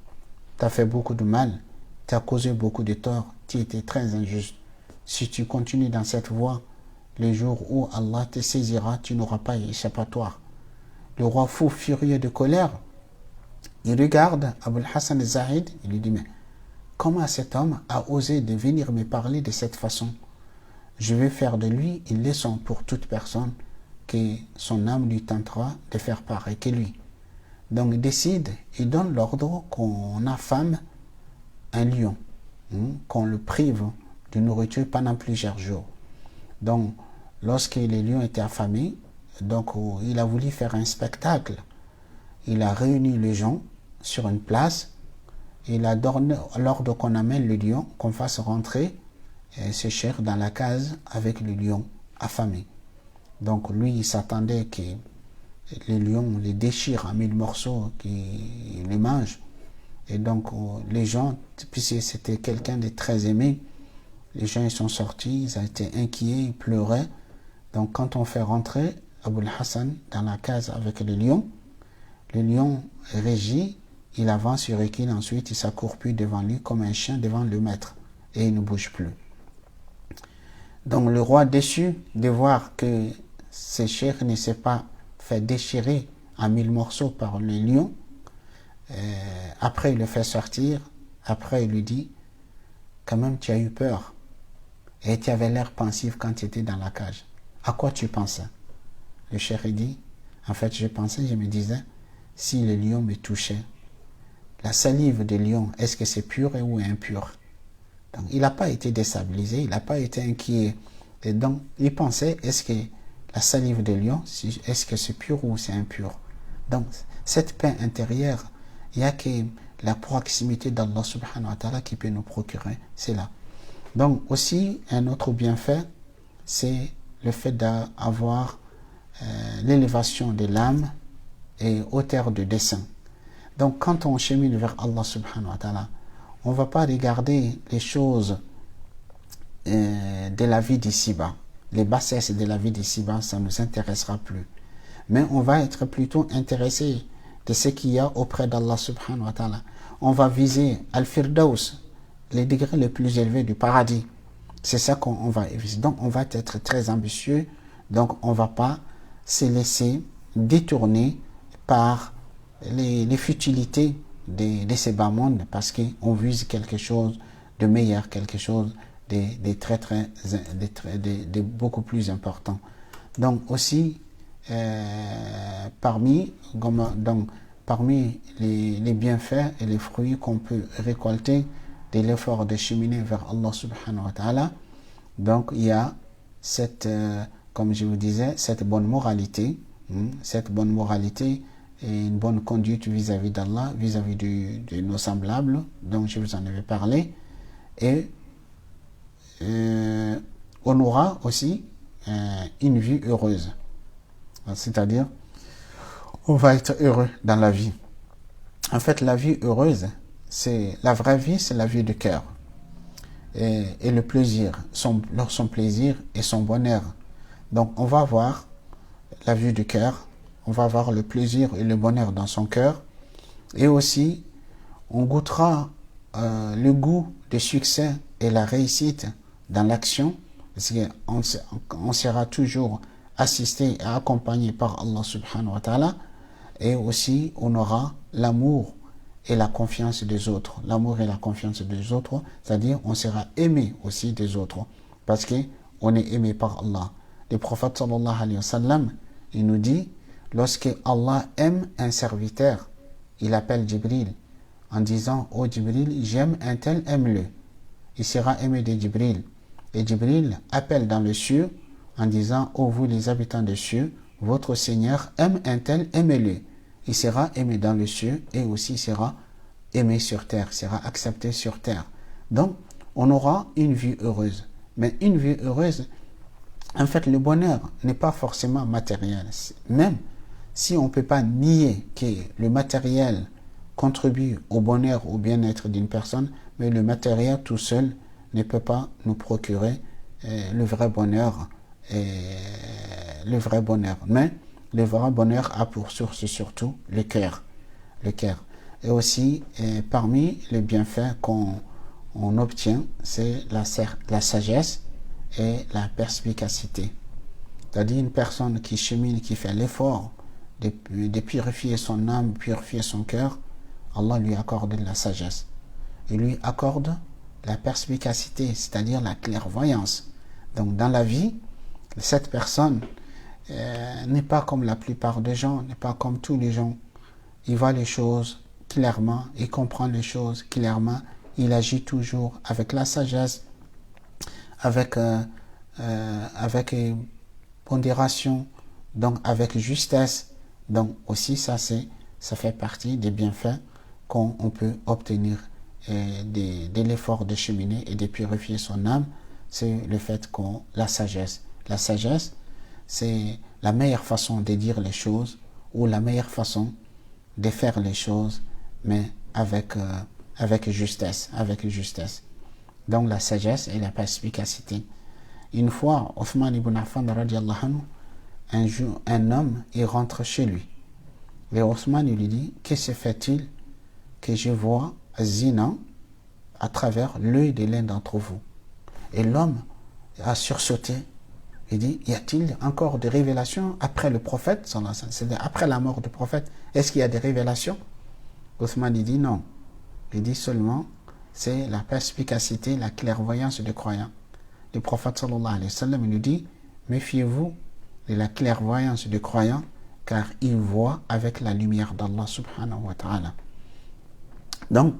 A: Tu as fait beaucoup de mal, tu as causé beaucoup de tort, tu étais très injuste. Si tu continues dans cette voie, le jour où Allah te saisira, tu n'auras pas échappatoire. Le roi fou, furieux de colère, il regarde Abul Hassan al-Zahid, il lui dit: mais comment cet homme a osé de venir me parler de cette façon? Je vais faire de lui une leçon pour toute personne que son âme lui tentera de faire pareil que lui. Donc il décide, il donne l'ordre qu'on affame un lion, qu'on le prive de nourriture pendant plusieurs jours. Donc lorsque les lions étaient affamés, donc il a voulu faire un spectacle. Il a réuni les gens sur une place. Il a donné l'ordre qu'on amène le lion, qu'on fasse rentrer ce cheikh dans la case avec le lion affamé. Donc lui, il s'attendait que les lions les déchirent en 1000 morceaux, qu'ils les mangent. Et donc les gens, puisque c'était quelqu'un de très aimé, les gens ils sont sortis, ils ont été inquiets, ils pleuraient. Donc quand on fait rentrer Abul Hassan dans la case avec le lion régit, il avance, il recule, ensuite il s'accroupit devant lui comme un chien devant le maître et il ne bouge plus. Donc le roi, déçu de voir que ce cheikh ne s'est pas fait déchirer en 1000 morceaux par le lion, après il le fait sortir, après il lui dit, quand même tu as eu peur et tu avais l'air pensif quand tu étais dans la cage. À quoi tu pensais? Le cheikh dit, en fait je me disais, si le lion me touchait, la salive de lion, est-ce que c'est pur ou impur? Donc il n'a pas été déstabilisé, il n'a pas été inquiet. Et donc il pensait, est-ce que la salive de lion, est-ce que c'est pur ou c'est impur? Donc cette paix intérieure, il n'y a que la proximité d'Allah subhanahu wa ta'ala qui peut nous procurer, c'est là. Donc aussi un autre bienfait, c'est le fait d'avoir l'élévation de l'âme et hauteur de dessein. Donc quand on chemine vers Allah subhanahu wa ta'ala, on ne va pas regarder les choses de la vie d'ici-bas. Les bassesses de la vie d'ici-bas, ça ne nous intéressera plus. Mais on va être plutôt intéressé de ce qu'il y a auprès d'Allah subhanahu wa ta'ala. On va viser Al-Firdaus, les degrés les plus élevés du paradis. C'est ça qu'on va viser. Donc on va être très ambitieux. Donc on ne va pas se laisser détourner par les futilités de ces bas mondes, parce qu'on vise quelque chose de meilleur, quelque chose de beaucoup plus important. Donc aussi parmi les bienfaits et les fruits qu'on peut récolter de l'effort de cheminer vers Allah subhanahu wa ta'ala, donc il y a cette comme je vous disais, cette bonne moralité et une bonne conduite vis-à-vis d'Allah, vis-à-vis de nos semblables, dont je vous en avais parlé. Et on aura aussi une vie heureuse. C'est-à-dire, on va être heureux dans la vie. En fait, la vie heureuse, la vraie vie, c'est la vie du cœur. Et le plaisir, son plaisir et son bonheur. Donc, on va avoir la vie du cœur, on va avoir le plaisir et le bonheur dans son cœur, et aussi on goûtera le goût du succès et la réussite dans l'action, parce qu'on sera toujours assisté et accompagné par Allah subhanahu wa ta'ala, et aussi on aura l'amour et la confiance des autres. L'amour et la confiance des autres, c'est-à-dire on sera aimé aussi des autres, parce qu'on est aimé par Allah. Le prophète sallallahu alayhi wa sallam, il nous dit, lorsque Allah aime un serviteur, il appelle Jibril en disant, oh Jibril, j'aime un tel, aime-le. Il sera aimé de Jibril. Et Jibril appelle dans le cieux en disant, oh vous les habitants des cieux, votre Seigneur aime un tel, aimez-le. Il sera aimé dans le cieux et aussi sera aimé sur terre, sera accepté sur terre. Donc, on aura une vie heureuse. Mais une vie heureuse, en fait, le bonheur n'est pas forcément matériel. Même si on ne peut pas nier que le matériel contribue au bonheur, au bien-être d'une personne, mais le matériel tout seul ne peut pas nous procurer le vrai bonheur. Mais le vrai bonheur a pour source surtout le cœur. Et aussi, parmi les bienfaits qu'on obtient, c'est la sagesse et la perspicacité. C'est-à-dire une personne qui chemine, qui fait l'effort de purifier son âme, purifier son cœur, Allah lui accorde la sagesse. Il lui accorde la perspicacité, c'est-à-dire la clairvoyance. Donc dans la vie, cette personne n'est pas comme la plupart des gens, n'est pas comme tous les gens. Il voit les choses clairement, il comprend les choses clairement, il agit toujours avec la sagesse, avec pondération, donc avec justesse. Donc aussi ça fait partie des bienfaits qu'on peut obtenir de l'effort de cheminer et de purifier son âme, c'est le fait qu'on la sagesse. La sagesse, c'est la meilleure façon de dire les choses ou la meilleure façon de faire les choses, mais avec justesse, Donc la sagesse et la perspicacité. Une fois, Othman ibn Affan radiallahu anhu, un homme, il rentre chez lui. Et Othman lui dit, que se fait-il que je vois zina à travers l'œil de l'un d'entre vous? Et l'homme a sursauté. Il dit, y a-t-il encore des révélations après le prophète, c'est-à-dire après la mort du prophète? Est-ce qu'il y a des révélations? Othman dit non. Il dit seulement, c'est la perspicacité, la clairvoyance du croyant. Le prophète sallallahu alayhi wa sallam nous dit, méfiez-vous de la clairvoyance du croyant, car il voit avec la lumière d'Allah subhanahu wa ta'ala. Donc,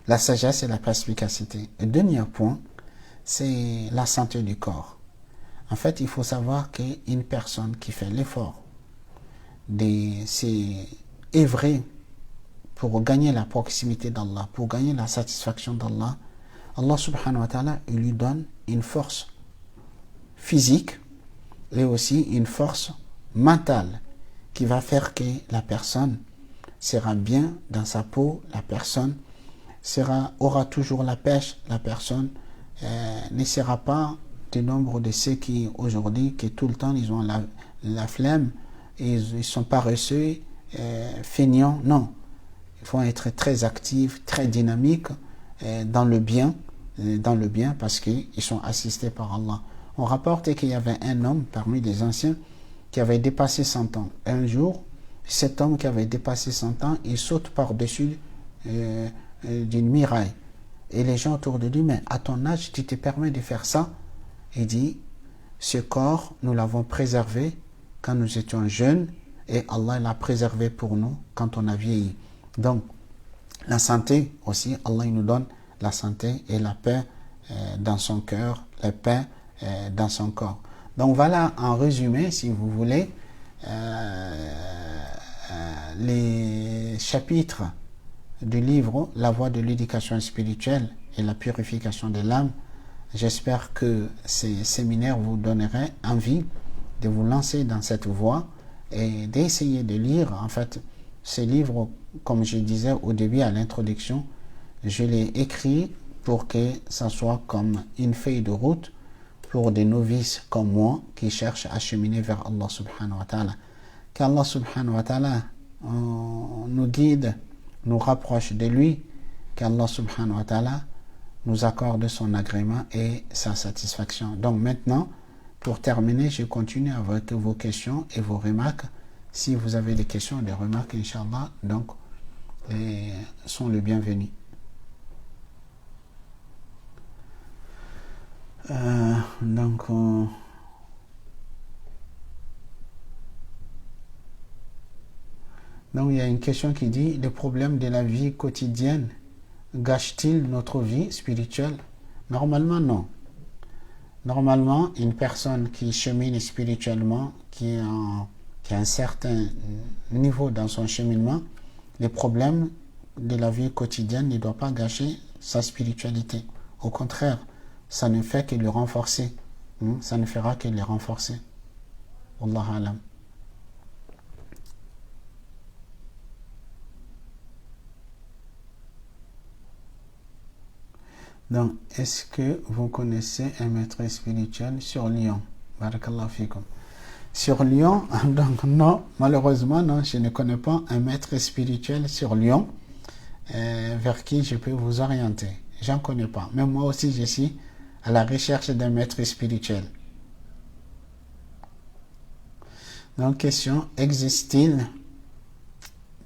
A: la sagesse et la perspicacité. Le dernier point, c'est la santé du corps. En fait, il faut savoir qu'une personne qui fait l'effort de s'œuvrer pour gagner la proximité d'Allah, pour gagner la satisfaction d'Allah, Allah subhanahu wa ta'ala lui donne une force physique et aussi une force mentale qui va faire que la personne sera bien dans sa peau, la personne aura toujours la pêche, la personne ne sera pas du nombre de ceux qui aujourd'hui, qui tout le temps ils ont la flemme, ils sont paresseux, feignants. Non, il faut être très actifs, très dynamiques dans le bien parce qu'ils sont assistés par Allah. On rapporte qu'il y avait un homme parmi les anciens qui avait dépassé 100 ans. Un jour, cet homme qui avait dépassé 100 ans, il saute par-dessus d'une muraille. Et les gens autour de lui, mais à ton âge, tu te permets de faire ça? Il dit, ce corps, nous l'avons préservé quand nous étions jeunes et Allah l'a préservé pour nous quand on a vieilli. Donc, la santé aussi, Allah nous donne la santé et la paix dans son cœur, la paix dans son corps. Donc voilà, en résumé, si vous voulez, les chapitres du livre La voie de l'éducation spirituelle et la purification de l'âme. J'espère que ces séminaires vous donneraient envie de vous lancer dans cette voie et d'essayer de lire. En fait, ces livres, comme je disais au début à l'introduction, je l'ai écrit pour que ça soit comme une feuille de route pour des novices comme moi qui cherchent à cheminer vers Allah subhanahu wa ta'ala. Qu'Allah subhanahu wa ta'ala nous guide, nous rapproche de lui, qu'Allah subhanahu wa ta'ala nous accorde son agrément et sa satisfaction. Donc maintenant, pour terminer, je continue avec vos questions et vos remarques. Si vous avez des questions, des remarques, Inch'Allah, donc, sont les bienvenus. Donc, il y a une question qui dit, le problème de la vie quotidienne gâche-t-il notre vie spirituelle? Normalement, non. Normalement, une personne qui chemine spirituellement, qui a un certain niveau dans son cheminement, les problèmes de la vie quotidienne ne doivent pas gâcher sa spiritualité. Au contraire, ça ne fait que le renforcer. Ça ne fera que le renforcer. Wallahu alam. Donc, est-ce que vous connaissez un maître spirituel sur Lyon? Barakallahu fikum. Sur Lyon, donc non, malheureusement, non, je ne connais pas un maître spirituel sur Lyon vers qui je peux vous orienter. J'en connais pas. Mais moi aussi, je suis à la recherche d'un maître spirituel. Donc, question, existe-t-il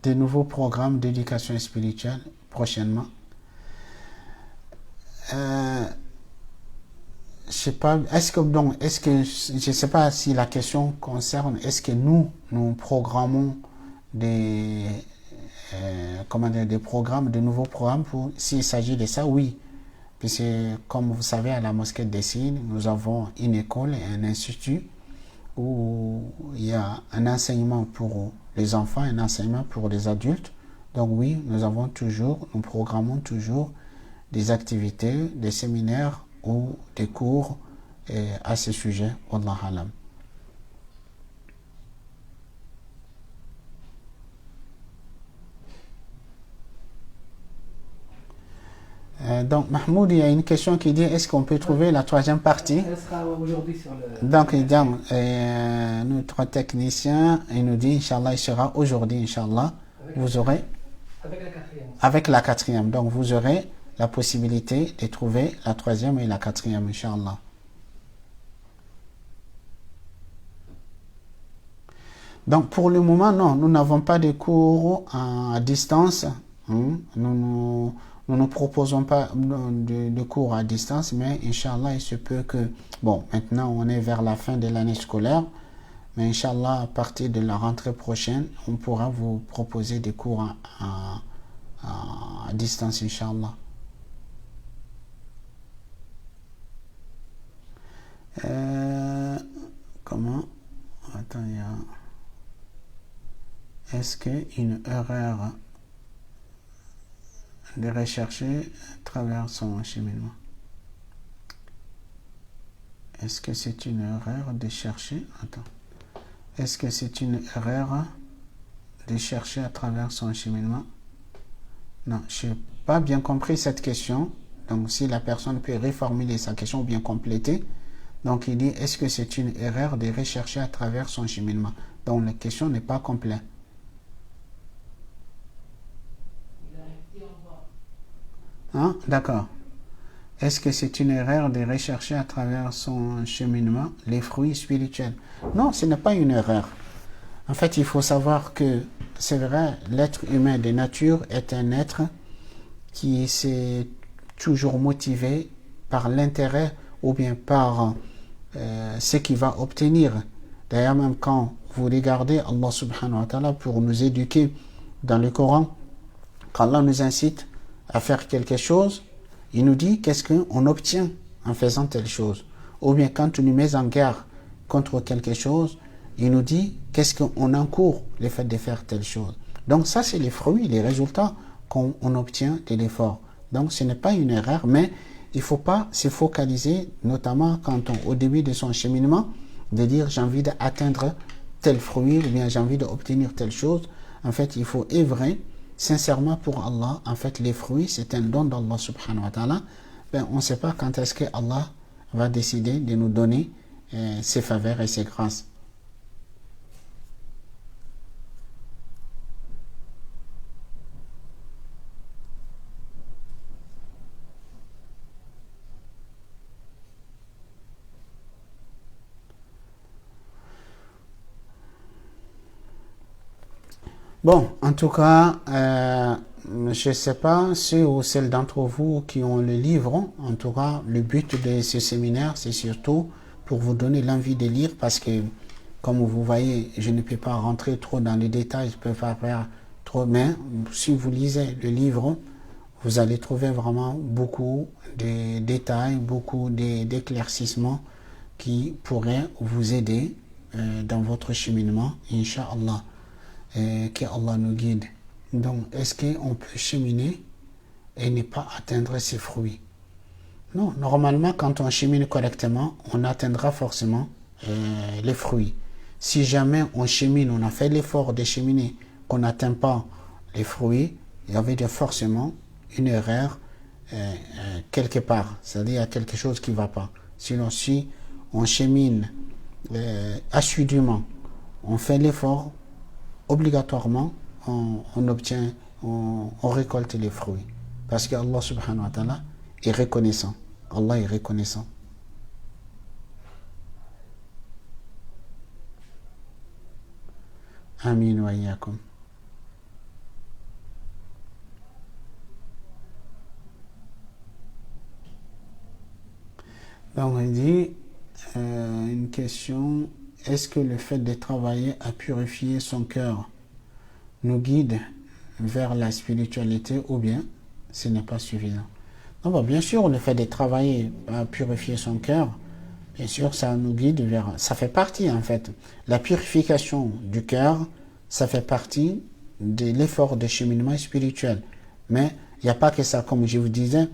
A: de nouveaux programmes d'éducation spirituelle prochainement? Je sais pas, je sais pas si la question concerne, est-ce que nous programmons des programmes, de nouveaux programmes s'il s'agit de ça, oui. Puisque, comme vous savez, à la mosquée de Dessine, nous avons une école et un institut où il y a un enseignement pour les enfants, un enseignement pour les adultes. Donc oui, nous programmons toujours des activités, des séminaires ou des cours à ce sujet. Wallah alam. Donc, Mahmoud, il y a une question qui dit est-ce qu'on peut trouver la troisième partie?
C: Elle sera aujourd'hui sur le...
A: Donc, notre technicien, il nous dit, Inch'Allah, il sera aujourd'hui, Inch'Allah. Vous aurez...
C: Avec la quatrième.
A: Avec la quatrième. Donc, vous aurez la possibilité de trouver la troisième et la quatrième, Inch'Allah. Donc, pour le moment, non, nous n'avons pas de cours à distance. Nous ne proposons pas de cours à distance, mais Inch'Allah, il se peut que, bon, maintenant, on est vers la fin de l'année scolaire, mais Inch'Allah, à partir de la rentrée prochaine, on pourra vous proposer des cours à distance, Inch'Allah. Comment? Attends, il y a... Est-ce qu'une erreur de rechercher à travers son cheminement? Est-ce que c'est une erreur de chercher? Attends. Est-ce que c'est une erreur de chercher à travers son cheminement? Non, je n'ai pas bien compris cette question. Donc, si la personne peut reformuler sa question ou bien compléter. Donc, il dit, est-ce que c'est une erreur de rechercher à travers son cheminement? Donc, la question n'est pas complète. Hein? D'accord. Est-ce que c'est une erreur de rechercher à travers son cheminement les fruits spirituels? Non, ce n'est pas une erreur. En fait, il faut savoir que, c'est vrai, l'être humain de nature est un être qui s'est toujours motivé par l'intérêt ou bien par ce qu'il va obtenir. D'ailleurs, même quand vous regardez Allah subhanahu wa ta'ala pour nous éduquer dans le Coran, quand Allah nous incite à faire quelque chose, il nous dit qu'est-ce qu'on obtient en faisant telle chose. Ou bien quand tu nous mets en guerre contre quelque chose, il nous dit qu'est-ce qu'on encourt le fait de faire telle chose. Donc ça, c'est les fruits, les résultats qu'on obtient de l'effort. Donc ce n'est pas une erreur, mais il ne faut pas se focaliser, notamment quand au début de son cheminement, de dire j'ai envie d'atteindre tel fruit ou bien j'ai envie d'obtenir telle chose. En fait, il faut œuvrer sincèrement pour Allah. En fait, les fruits, c'est un don d'Allah subhanahu wa ta'ala. On ne sait pas quand est-ce que Allah va décider de nous donner ses faveurs et ses grâces. Bon, en tout cas, je ne sais pas ceux ou celles d'entre vous qui ont le livre. En tout cas, le but de ce séminaire, c'est surtout pour vous donner l'envie de lire parce que, comme vous voyez, je ne peux pas rentrer trop dans les détails, je ne peux pas faire trop, mais si vous lisez le livre, vous allez trouver vraiment beaucoup de détails, beaucoup d'éclaircissements qui pourraient vous aider dans votre cheminement, Inch'Allah. Que Allah nous guide. Donc, est-ce qu'on peut cheminer et ne pas atteindre ses fruits? Non, normalement, quand on chemine correctement, on atteindra forcément les fruits. Si jamais on chemine, on a fait l'effort de cheminer, qu'on n'atteint pas les fruits, il y avait forcément une erreur quelque part. C'est-à-dire, il y a quelque chose qui ne va pas. Sinon, si on chemine assidûment, on fait l'effort, obligatoirement, on obtient, on récolte les fruits. Parce que Allah subhanahu wa ta'ala est reconnaissant. Allah est reconnaissant. Amin wa iyyakum. Donc on dit une question: est-ce que le fait de travailler à purifier son cœur nous guide vers la spiritualité ou bien ce n'est pas suffisant? Non, bon, bien sûr, le fait de travailler à purifier son cœur, bien sûr, ça nous guide vers... Ça fait partie, en fait. La purification du cœur, ça fait partie de l'effort de cheminement spirituel. Mais il n'y a pas que ça, comme je vous disais,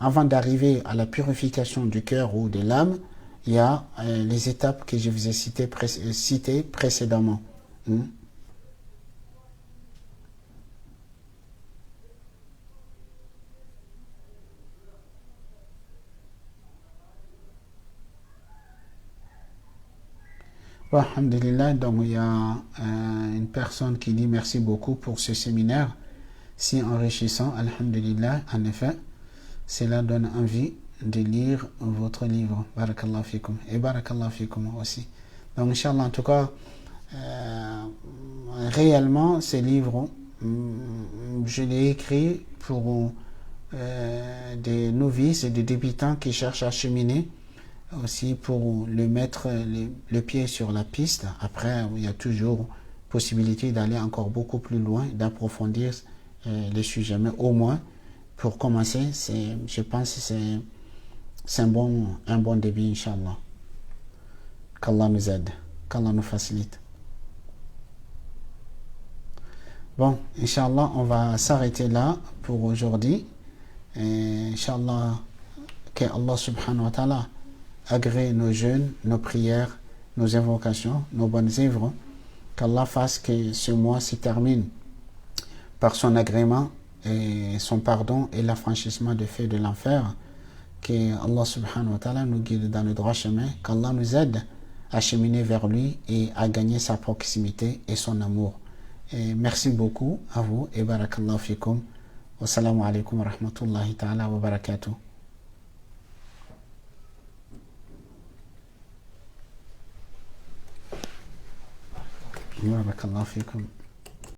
A: avant d'arriver à la purification du cœur ou de l'âme, il y a les étapes que je vous ai citées précédemment. Bon, alhamdulillah, donc il y a une personne qui dit merci beaucoup pour ce séminaire si enrichissant, alhamdulillah, en effet, cela donne envie de lire votre livre. Barakallahu fikum. Et barakallahu fikum aussi. Donc, Inch'Allah, en tout cas, réellement, ce livre, je l'ai écrit pour des novices et des débutants qui cherchent à cheminer, aussi pour le mettre le pied sur la piste. Après, il y a toujours possibilité d'aller encore beaucoup plus loin, d'approfondir les sujets. Mais au moins, pour commencer, je pense que c'est un bon début, Inch'Allah. Qu'Allah nous aide, qu'Allah nous facilite. Bon, Inch'Allah, on va s'arrêter là pour aujourd'hui. Inch'Allah, que Allah subhanahu wa ta'ala agrée nos jeûnes, nos prières, nos invocations, nos bonnes œuvres. Qu'Allah fasse que ce mois se termine par son agrément et son pardon et l'affranchissement des feux de l'enfer. Que Allah subhanahu wa ta'ala nous guide dans le droit chemin. Qu'Allah nous aide à cheminer vers lui et à gagner sa proximité et son amour. Et merci beaucoup à vous et barakallahu fikum. Wassalamu alaikum wa rahmatullahi ta'ala wa barakatuh. بارك الله فيكم.